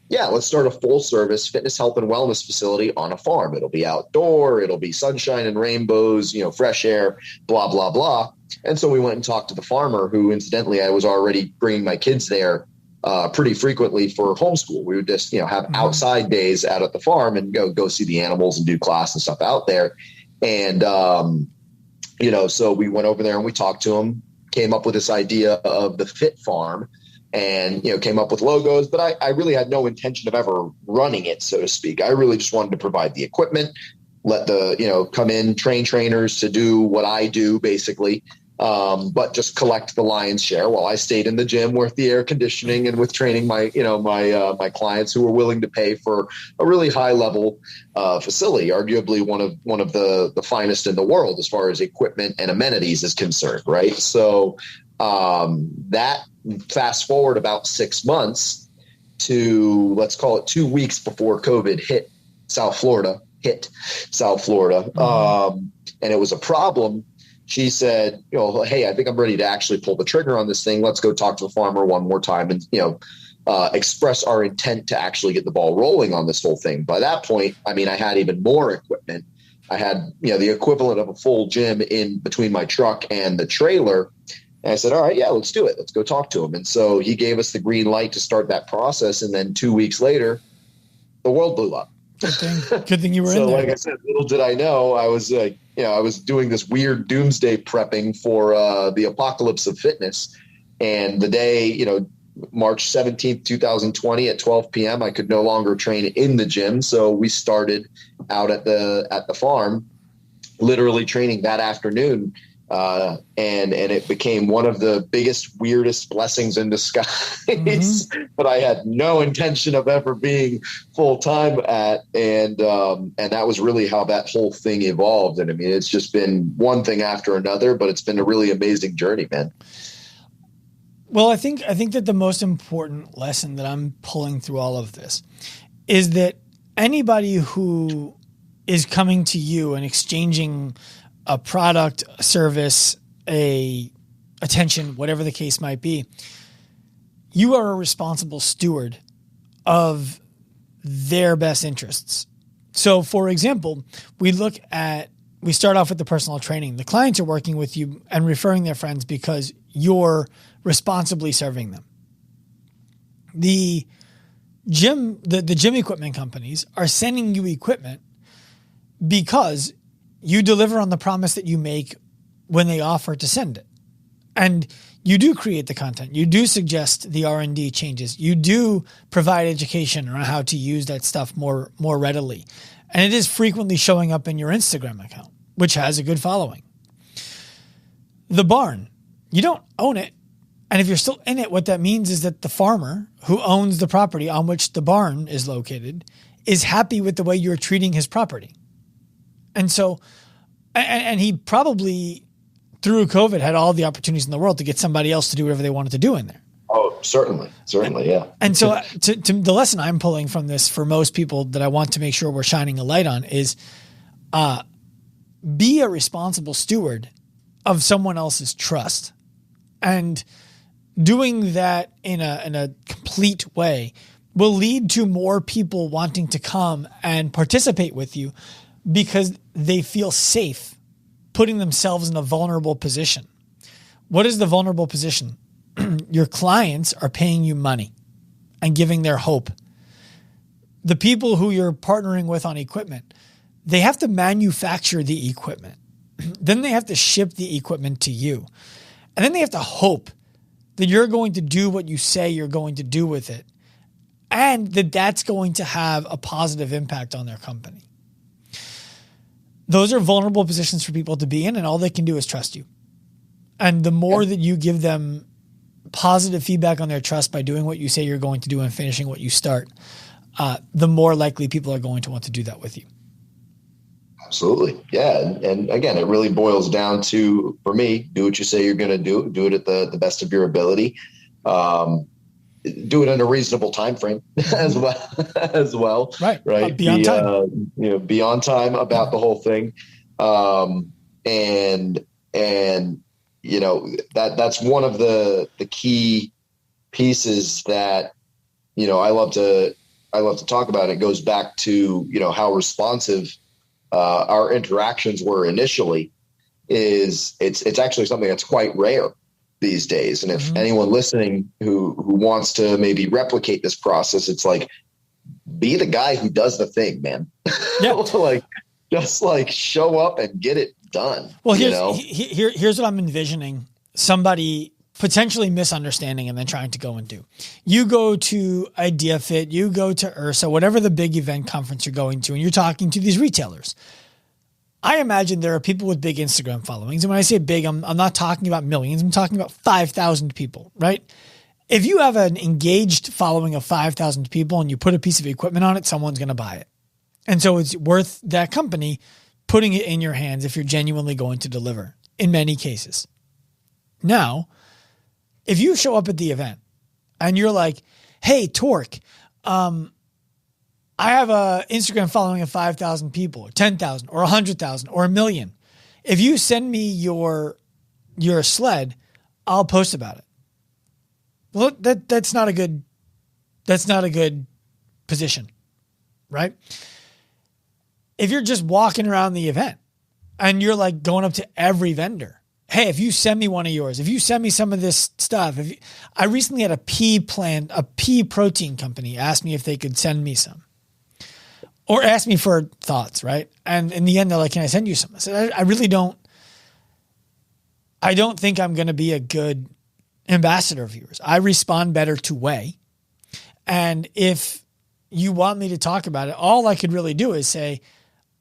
Yeah, let's start a full service fitness, health, and wellness facility on a farm. It'll be outdoor. It'll be sunshine and rainbows, fresh air, blah, blah, blah." And so we went and talked to the farmer, who incidentally, I was already bringing my kids there pretty frequently for homeschool. We would just, have outside days out at the farm and go see the animals and do class and stuff out there. And, so we went over there and we talked to him, came up with this idea of the Fit Farm, and, came up with logos, but I really had no intention of ever running it, so to speak. I really just wanted to provide the equipment, let the, come in, train trainers to do what I do basically. But just collect the lion's share while I stayed in the gym with the air conditioning and with training my clients who were willing to pay for a really high level facility, arguably one of the finest in the world as far as equipment and amenities is concerned. Right. So that fast forward about 6 months to, let's call it 2 weeks before COVID hit South Florida. And it was a problem. She said, "Hey, I think I'm ready to actually pull the trigger on this thing. Let's go talk to the farmer one more time and, express our intent to actually get the ball rolling on this whole thing." By that point, I had even more equipment. I had, the equivalent of a full gym in between my truck and the trailer. And I said, "All right, yeah, let's do it. Let's go talk to him." And so he gave us the green light to start that process. And then 2 weeks later, the world blew up. Good thing you were in there. So like I said, little did I know, I was I was doing this weird doomsday prepping for the apocalypse of fitness. And the day, March 17th, 2020 at 12 p.m., I could no longer train in the gym. So we started out at the farm, literally training that afternoon. And it became one of the biggest, weirdest blessings in disguise but I had no intention of ever being full time at. And that was really how that whole thing evolved. And it's just been one thing after another, but it's been a really amazing journey, man. Well, I think that the most important lesson that I'm pulling through all of this is that anybody who is coming to you and exchanging a product, a service, a attention, whatever the case might be, you are a responsible steward of their best interests. So for example, we start off with the personal training. The clients are working with you and referring their friends because you're responsibly serving them. The gym equipment companies are sending you equipment because you deliver on the promise that you make when they offer to send it. And You do create the content. You do suggest the R&D changes. You do provide education on how to use that stuff more readily. And it is frequently showing up in your Instagram account, which has a good following. The barn, you don't own it. And if you're still in it, what that means is that the farmer who owns the property on which the barn is located is happy with the way you're treating his property. And so, and he probably through COVID had all the opportunities in the world to get somebody else to do whatever they wanted to do in there. Oh, certainly. Yeah. And so to the lesson I'm pulling from this for most people that I want to make sure we're shining a light on is be a responsible steward of someone else's trust. And doing that in a complete way will lead to more people wanting to come and participate with you because they feel safe putting themselves in a vulnerable position. What is the vulnerable position? Your clients are paying you money and giving their hope. The people who you're partnering with on equipment, they have to manufacture the equipment. Then they have to ship the equipment to you. And then they have to hope that you're going to do what you say you're going to do with it and that that's going to have a positive impact on their company. Those are vulnerable positions for people to be in, and all they can do is trust you. And the more that you give them positive feedback on their trust by doing what you say you're going to do and finishing what you start, the more likely people are going to want to do that with you. Absolutely. Yeah. And again, it really boils down to, for me, do what you say you're going to do it at the best of your ability. Do it in a reasonable time frame as well. Right. Be on time. Be on time about the whole thing. And that's one of the key pieces that, I love to talk about. It goes back to, how responsive our interactions were initially. It's actually something that's quite rare these days. And if anyone listening who wants to maybe replicate this process, it's like, be the guy who does the thing, man. Yeah. just show up and get it done. Well, here's what I'm envisioning. Somebody potentially misunderstanding and then trying to go and do. You go to IdeaFit, you go to URSA, whatever the big event conference you're going to, and you're talking to these retailers. I imagine there are people with big Instagram followings. And when I say big, I'm not talking about millions. I'm talking about 5,000 people, right? If you have an engaged following of 5,000 people and you put a piece of equipment on it, someone's going to buy it. And so it's worth that company putting it in your hands if you're genuinely going to deliver in many cases. Now, if you show up at the event and you're like, hey, Torque, I have a Instagram following of 5,000 people, or 10,000, or 100,000, or 1 million. If you send me your sled, I'll post about it. Well, that's not a good position, right? If you're just walking around the event and you're like going up to every vendor, hey, if you send me one of yours, if you send me some of this stuff, I recently had a pea protein company ask me if they could send me some. Or ask me for thoughts, right? And in the end, they're like, can I send you some? I said, I really don't. I don't think I'm going to be a good ambassador of yours. I respond better to whey. And if you want me to talk about it, all I could really do is say,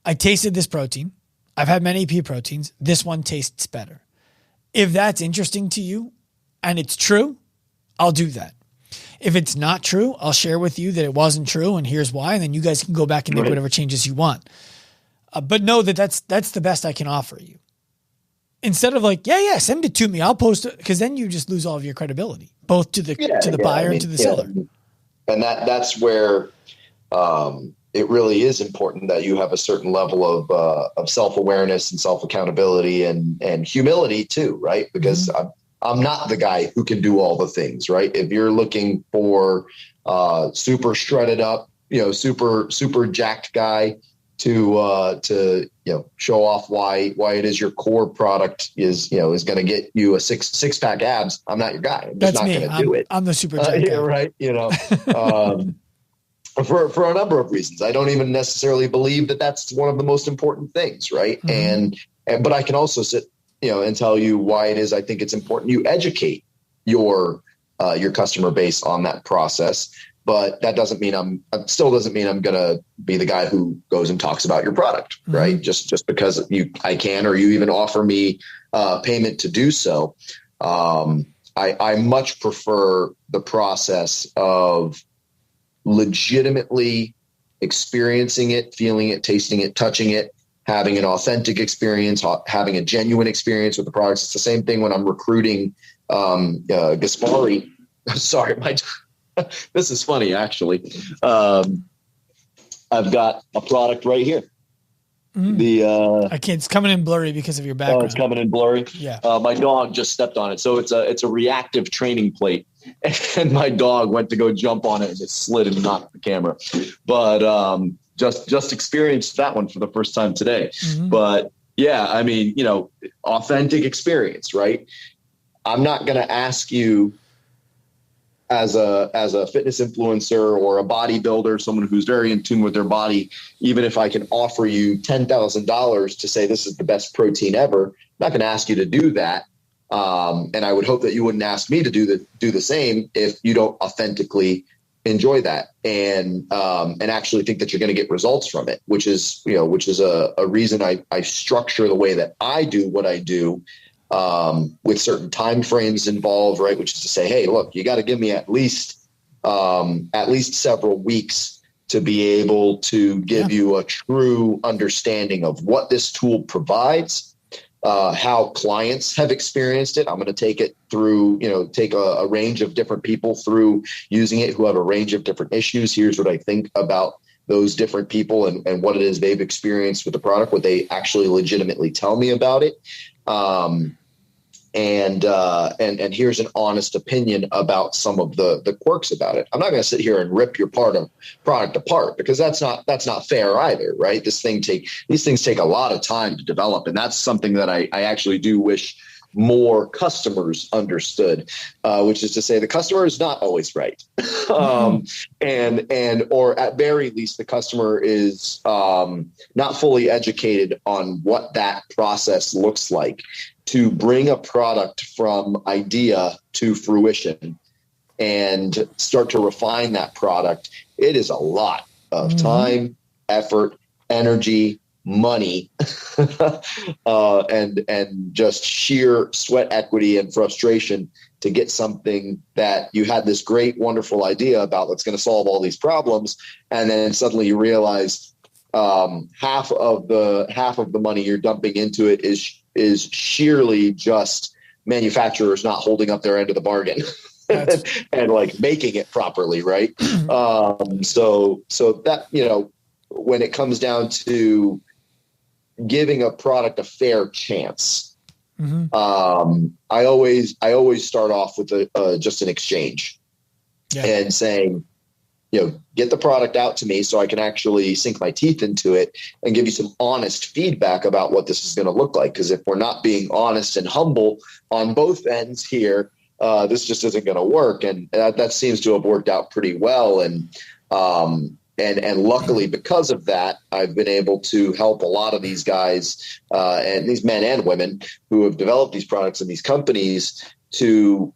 I tasted this protein. I've had many pea proteins. This one tastes better. If that's interesting to you and it's true, I'll do that. If it's not true, I'll share with you that it wasn't true and here's why. And then you guys can go back and make whatever changes you want. But know that that's the best I can offer you. Instead of like, yeah, send it to me. I'll post it. Because then you just lose all of your credibility, both to the buyer and to the seller. And that's where it really is important that you have a certain level of self-awareness and self-accountability and humility too, right? Because I'm not the guy who can do all the things, right? If you're looking for super shredded up, super jacked guy to show off why it is your core product is going to get you a six pack abs, I'm not your guy. I'm just not going to do it. I'm the super jacked guy. Right? For a number of reasons. I don't even necessarily believe that that's one of the most important things, right? But I can also sit and tell you why it is I think it's important you educate your customer base on that process. But that doesn't mean still doesn't mean I'm going to be the guy who goes and talks about your product, right? Just because I can, or you even offer me payment to do so. I much prefer the process of legitimately experiencing it, feeling it, tasting it, touching it, having an authentic experience, having a genuine experience with the products. It's the same thing when I'm recruiting Gaspari. Sorry, this is funny, actually. I've got a product right here. It's coming in blurry because of your background. Oh, it's coming in blurry. Yeah. My dog just stepped on it. So it's a reactive training plate, and my dog went to go jump on it and it slid and knocked the camera. But just experienced that one for the first time today. But yeah, I mean, authentic experience, right? I'm not going to ask you as a fitness influencer or a bodybuilder, someone who's very in tune with their body, even if I can offer you $10,000 to say this is the best protein ever, I'm not going to ask you to do that. And I would hope that you wouldn't ask me to do the same if you don't authentically enjoy that and actually think that you're going to get results from it, which is a reason I structure the way that I do what I do. With certain time frames involved, right? Which is to say, hey, look, you got to give me at least several weeks to be able to give you a true understanding of what this tool provides, how clients have experienced it. I'm going to take it through, take a range of different people through using it who have a range of different issues. Here's what I think about those different people and what it is they've experienced with the product, what they actually legitimately tell me about it. And here's an honest opinion about some of the quirks about it. I'm not going to sit here and rip your product apart because that's not fair either, right? These things take a lot of time to develop, and that's something that I actually do wish more customers understood, which is to say the customer is not always right. Or at very least the customer is not fully educated on what that process looks like to bring a product from idea to fruition and start to refine that product. It is a lot of time, effort, energy, money, and just sheer sweat equity and frustration to get something that you had this great, wonderful idea about that's going to solve all these problems. And then suddenly you realize half of the money you're dumping into it is sheerly just manufacturers not holding up their end of the bargain and like making it properly. Right. So that, when it comes down to giving a product a fair chance, I always start off with just an exchange and saying, get the product out to me so I can actually sink my teeth into it and give you some honest feedback about what this is going to look like. Because if we're not being honest and humble on both ends here, this just isn't going to work. And that seems to have worked out pretty well. And luckily, because of that, I've been able to help a lot of these guys and these men and women who have developed these products in these companies to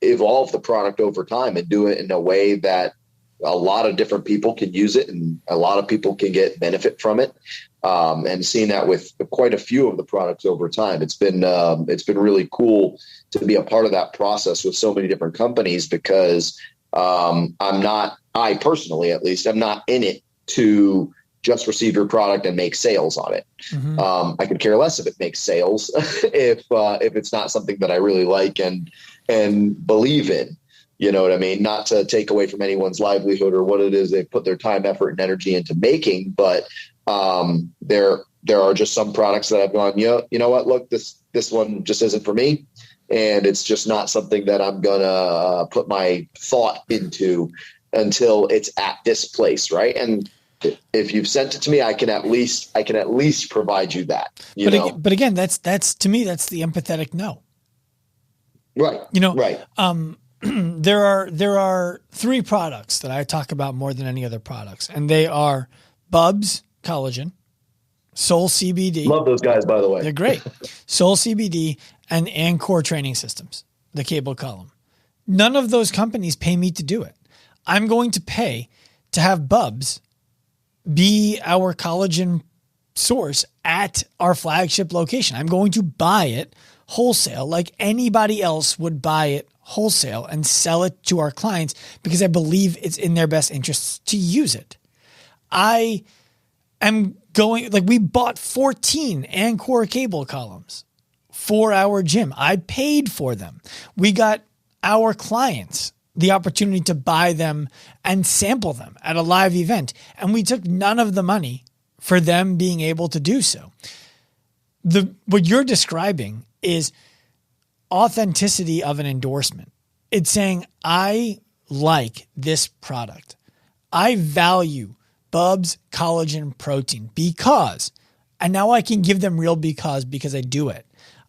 evolve the product over time and do it in a way that a lot of different people can use it and a lot of people can get benefit from it. And seeing that with quite a few of the products over time, it's been really cool to be a part of that process with so many different companies because I personally, at least, I'm not in it to just receive your product and make sales on it. I could care less if it makes sales if it's not something that I really like and believe in. You know what I mean? Not to take away from anyone's livelihood or what it is they put their time, effort, and energy into making, but there are just some products that I've gone, you know what? Look, this one just isn't for me, and it's just not something that I'm gonna put my thought into until it's at this place, right? And if you've sent it to me, I can at least provide you that. But again, that's to me, that's the empathetic no. Right. Right. There are 3 products that I talk about more than any other products, and they are Bubs Collagen, Soul CBD. Love those guys, by the way. They're great. Soul CBD and Core Training Systems, the cable column. None of those companies pay me to do it. I'm going to pay to have Bubs be our collagen source at our flagship location. I'm going to buy it wholesale like anybody else would buy it wholesale and sell it to our clients because I believe it's in their best interests to use it. I am going, like, we bought 14 Anchor cable columns for our gym. I paid for them. We got our clients the opportunity to buy them and sample them at a live event. And we took none of the money for them being able to do so. What you're describing is authenticity of an endorsement. It's saying, I like this product. I value Bubs collagen protein because, and now I can give them real because I do it.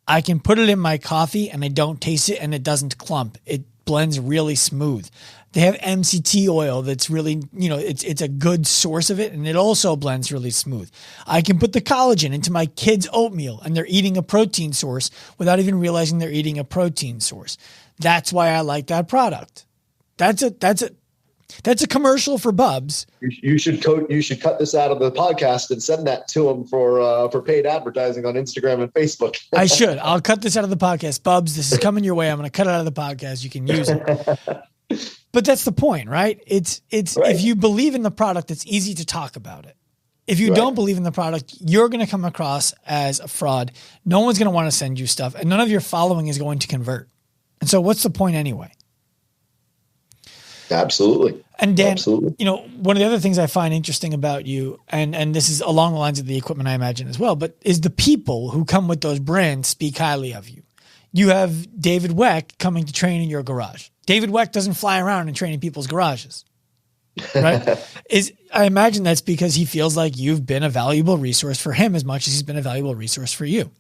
I can put it in my coffee and I don't taste it and it doesn't clump. It blends really smooth. They have MCT oil that's really, it's a good source of it, and it also blends really smooth. I can put the collagen into my kids' oatmeal and they're eating a protein source without even realizing they're eating a protein source. That's why I like that product. That's a commercial for Bubs. You should cut this out of the podcast and send that to them for paid advertising on Instagram and Facebook. I should. I'll cut this out of the podcast. Bubs, this is coming your way. I'm going to cut it out of the podcast. You can use it. But that's the point, right? It's right. If you believe in the product, it's easy to talk about it. If you don't believe in the product, you're going to come across as a fraud. No one's going to want to send you stuff, and none of your following is going to convert. And so what's the point anyway? Absolutely. And Dan, absolutely. One of the other things I find interesting about you, and this is along the lines of the equipment, I imagine as well, but is the people who come with those brands speak highly of you. You have David Weck coming to train in your garage. David Weck doesn't fly around and train in people's garages, right? I imagine that's because he feels like you've been a valuable resource for him as much as he's been a valuable resource for you.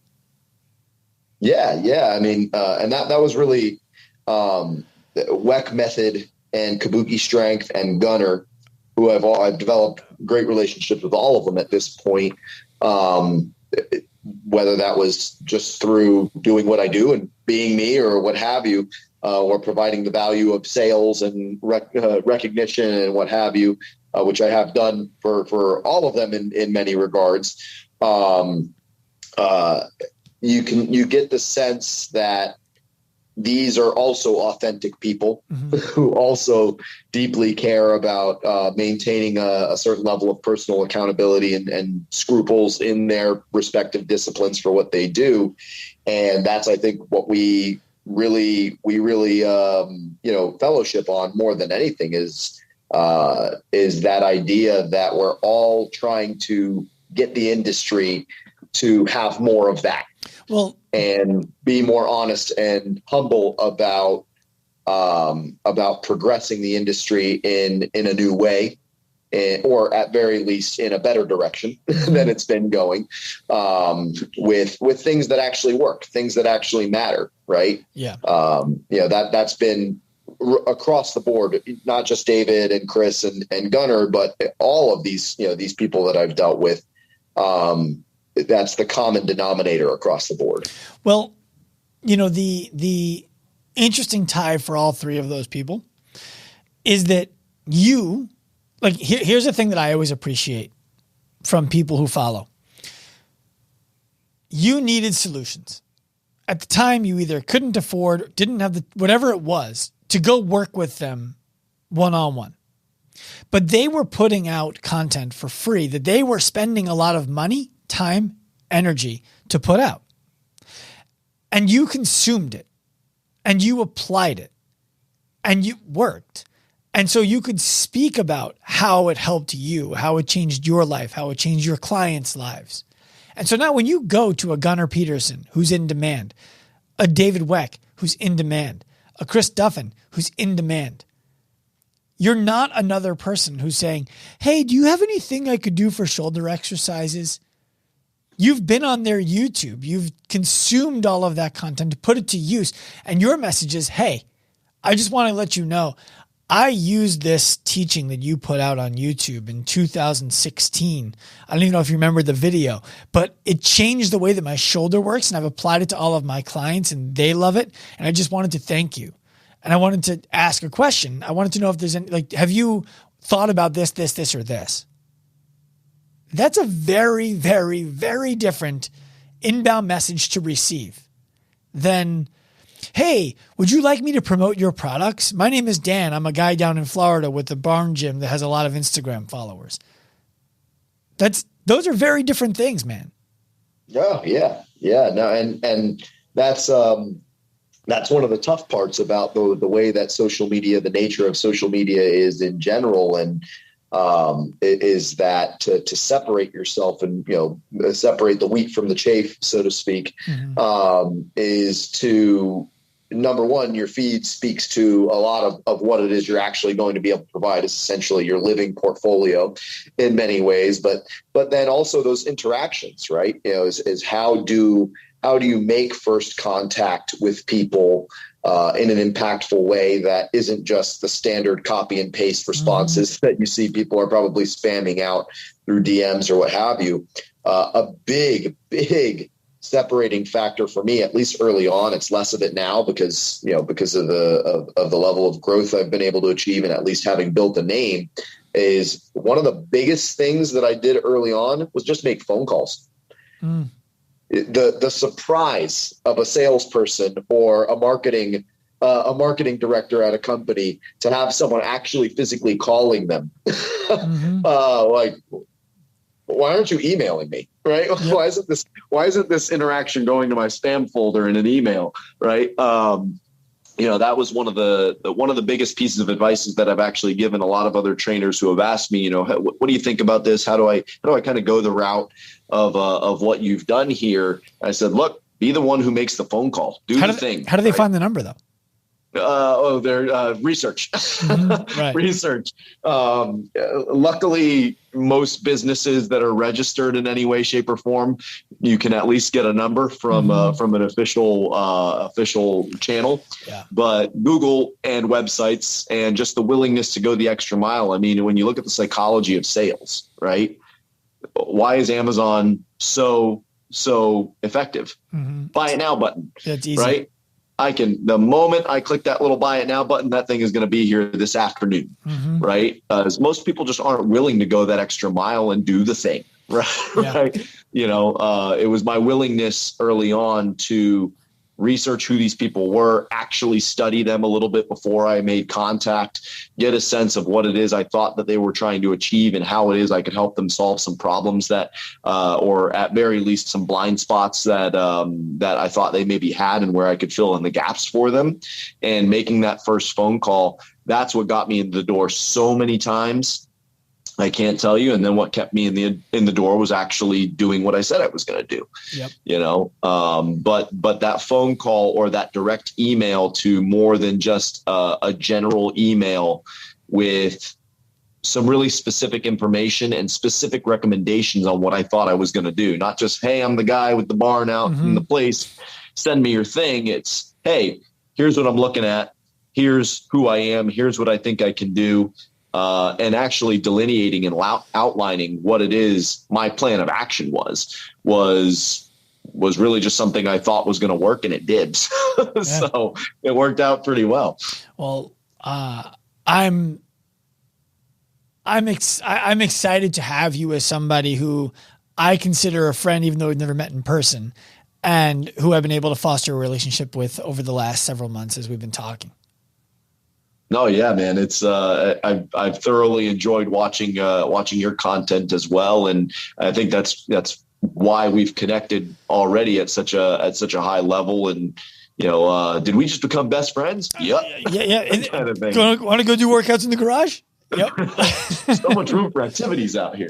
Yeah. I mean, and that was really Weck Method and Kabuki Strength and Gunner, who I've developed great relationships with all of them at this point. Whether that was just through doing what I do and being me or what have you, or providing the value of sales and recognition and what have you, which I have done for all of them in many regards. You get the sense that these are also authentic people who also deeply care about maintaining a certain level of personal accountability and scruples in their respective disciplines for what they do. And that's, I think, what we really fellowship on more than anything is that idea that we're all trying to get the industry to have more of that. Well, and be more honest and humble about progressing the industry in a new way, or at very least in a better direction than it's been going, with things that actually work, things that actually matter, right? Yeah. That's been across the board, not just David and Chris and Gunnar, but all of these people that I've dealt with. That's the common denominator across the board. Well, the interesting tie for all three of those people is that here's the thing that I always appreciate from people who follow. You needed solutions. At the time, you either couldn't afford, didn't have whatever it was, to go work with them one-on-one. But they were putting out content for free that they were spending a lot of money, time, energy to put out. And you consumed it and you applied it and you worked. And so you could speak about how it helped you, how it changed your life, how it changed your clients' lives. And so now when you go to a Gunnar Peterson who's in demand, a David Weck who's in demand, a Chris Duffin who's in demand, you're not another person who's saying, hey, do you have anything I could do for shoulder exercises? You've been on their YouTube. You've consumed all of that content to put it to use. And your message is, hey, I just want to let you know, I used this teaching that you put out on YouTube in 2016. I don't even know if you remember the video, but it changed the way that my shoulder works. And I've applied it to all of my clients and they love it. And I just wanted to thank you. and I wanted to ask a question. I wanted to know if there's any, like, have you thought about this, or this? That's a very, very, very different inbound message to receive than, hey, would you like me to promote your products? My name is Dan. I'm a guy down in Florida with a barn gym that has a lot of Instagram followers. Those are very different things, man. Oh, yeah. Yeah. No, and that's one of the tough parts about the way that social media, the nature of social media is in general. And is that to separate yourself and, separate the wheat from the chaff, so to speak, is to, number one, your feed speaks to a lot of what it is you're actually going to be able to provide. Is essentially your living portfolio in many ways, but then also those interactions, right? Is how do you make first contact with people in an impactful way that isn't just the standard copy and paste responses that you see people are probably spamming out through DMs or what have you. A big separating factor for me, at least early on. It's less of it now because of the level of growth I've been able to achieve, and at least having built a name, is one of the biggest things that I did early on was just make phone calls. The surprise of a salesperson or a marketing director at a company to have someone actually physically calling them, like, why aren't you emailing me? Right? Yep. Why isn't this interaction going to my spam folder in an email? Right? That was one of the biggest pieces of advice that I've actually given a lot of other trainers who have asked me, what do you think about this? How do I kind of go the route of what you've done here? I said, look, be the one who makes the phone call. Do the thing. How do they find the number though? Their research. Right. Research. Luckily, most businesses that are registered in any way, shape, or form, you can at least get a number from an official channel. Yeah. But Google and websites and just the willingness to go the extra mile. I mean, when you look at the psychology of sales, right? Why is Amazon so effective? Buy it now button. That's easy. Right? The moment I click that little buy it now button, that thing is going to be here this afternoon, right? As most people just aren't willing to go that extra mile and do the thing, right? Yeah. Right? It was my willingness early on to research who these people were, actually study them a little bit before I made contact, get a sense of what it is I thought that they were trying to achieve and how it is I could help them solve some problems that, or at very least some blind spots that I thought they maybe had and where I could fill in the gaps for them. And making that first phone call, that's what got me in the door so many times. I can't tell you. And then what kept me in the door was actually doing what I said I was going to do. Yep. But that phone call or that direct email to more than just a general email with some really specific information and specific recommendations on what I thought I was going to do. Not just, hey, I'm the guy with the barn out in the place. Send me your thing. It's, hey, here's what I'm looking at. Here's who I am. Here's what I think I can do. And actually delineating and outlining what it is my plan of action was really just something I thought was going to work, and it did. So it worked out pretty well. Well, I'm excited to have you as somebody who I consider a friend, even though we've never met in person, and who I've been able to foster a relationship with over the last several months as we've been talking. No, yeah, man. It's I've thoroughly enjoyed watching your content as well, and I think that's why we've connected already at such a high level. And did we just become best friends? Yep. Yeah. Kind of thing. Want to go do workouts in the garage? Yep. So much room for activities out here.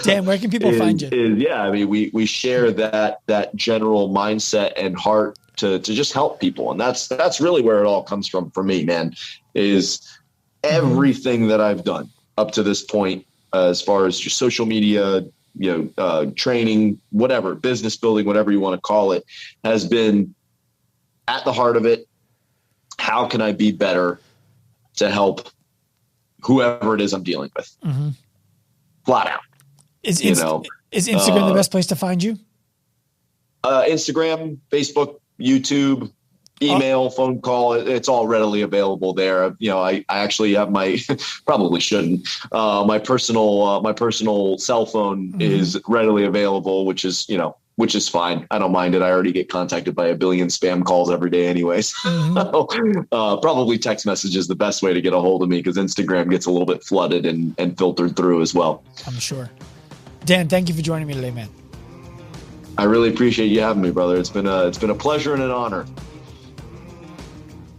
Dan, where can people find you? I mean, we share that general mindset and heart to just help people. And that's really where it all comes from for me, man, is everything that I've done up to this point, as far as your social media, training, whatever, business building, whatever you want to call it, has been at the heart of it. How can I be better to help whoever it is I'm dealing with? Flat out. Is Instagram the best place to find you? Instagram, Facebook, YouTube, email, phone call, it's all readily available there. You know, I actually have my, probably shouldn't, my personal cell phone is readily available, which is fine. I don't mind it. I already get contacted by a billion spam calls every day anyways. So, probably text message is the best way to get a hold of me, because Instagram gets a little bit flooded and filtered through as well. I'm sure. Dan, thank you for joining me today, man. I really appreciate you having me, brother. It's been a pleasure and an honor.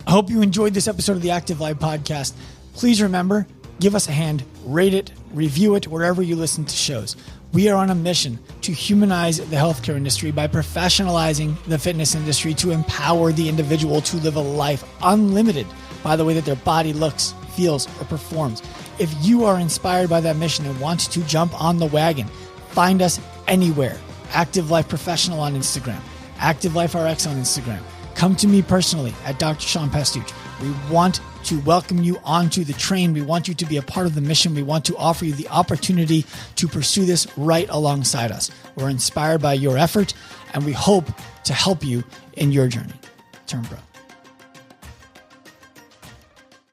I hope you enjoyed this episode of the Active Life Podcast. Please remember, give us a hand, rate it, review it wherever you listen to shows. We are on a mission to humanize the healthcare industry by professionalizing the fitness industry to empower the individual to live a life unlimited by the way that their body looks, feels, or performs. If you are inspired by that mission and want to jump on the wagon, find us anywhere. Active Life Professional on Instagram, Active Life RX on Instagram. Come to me personally at Dr. Sean Pastuch. We want to welcome you onto the train. We want you to be a part of the mission. We want to offer you the opportunity to pursue this right alongside us. We're inspired by your effort, and we hope to help you in your journey. Turn pro.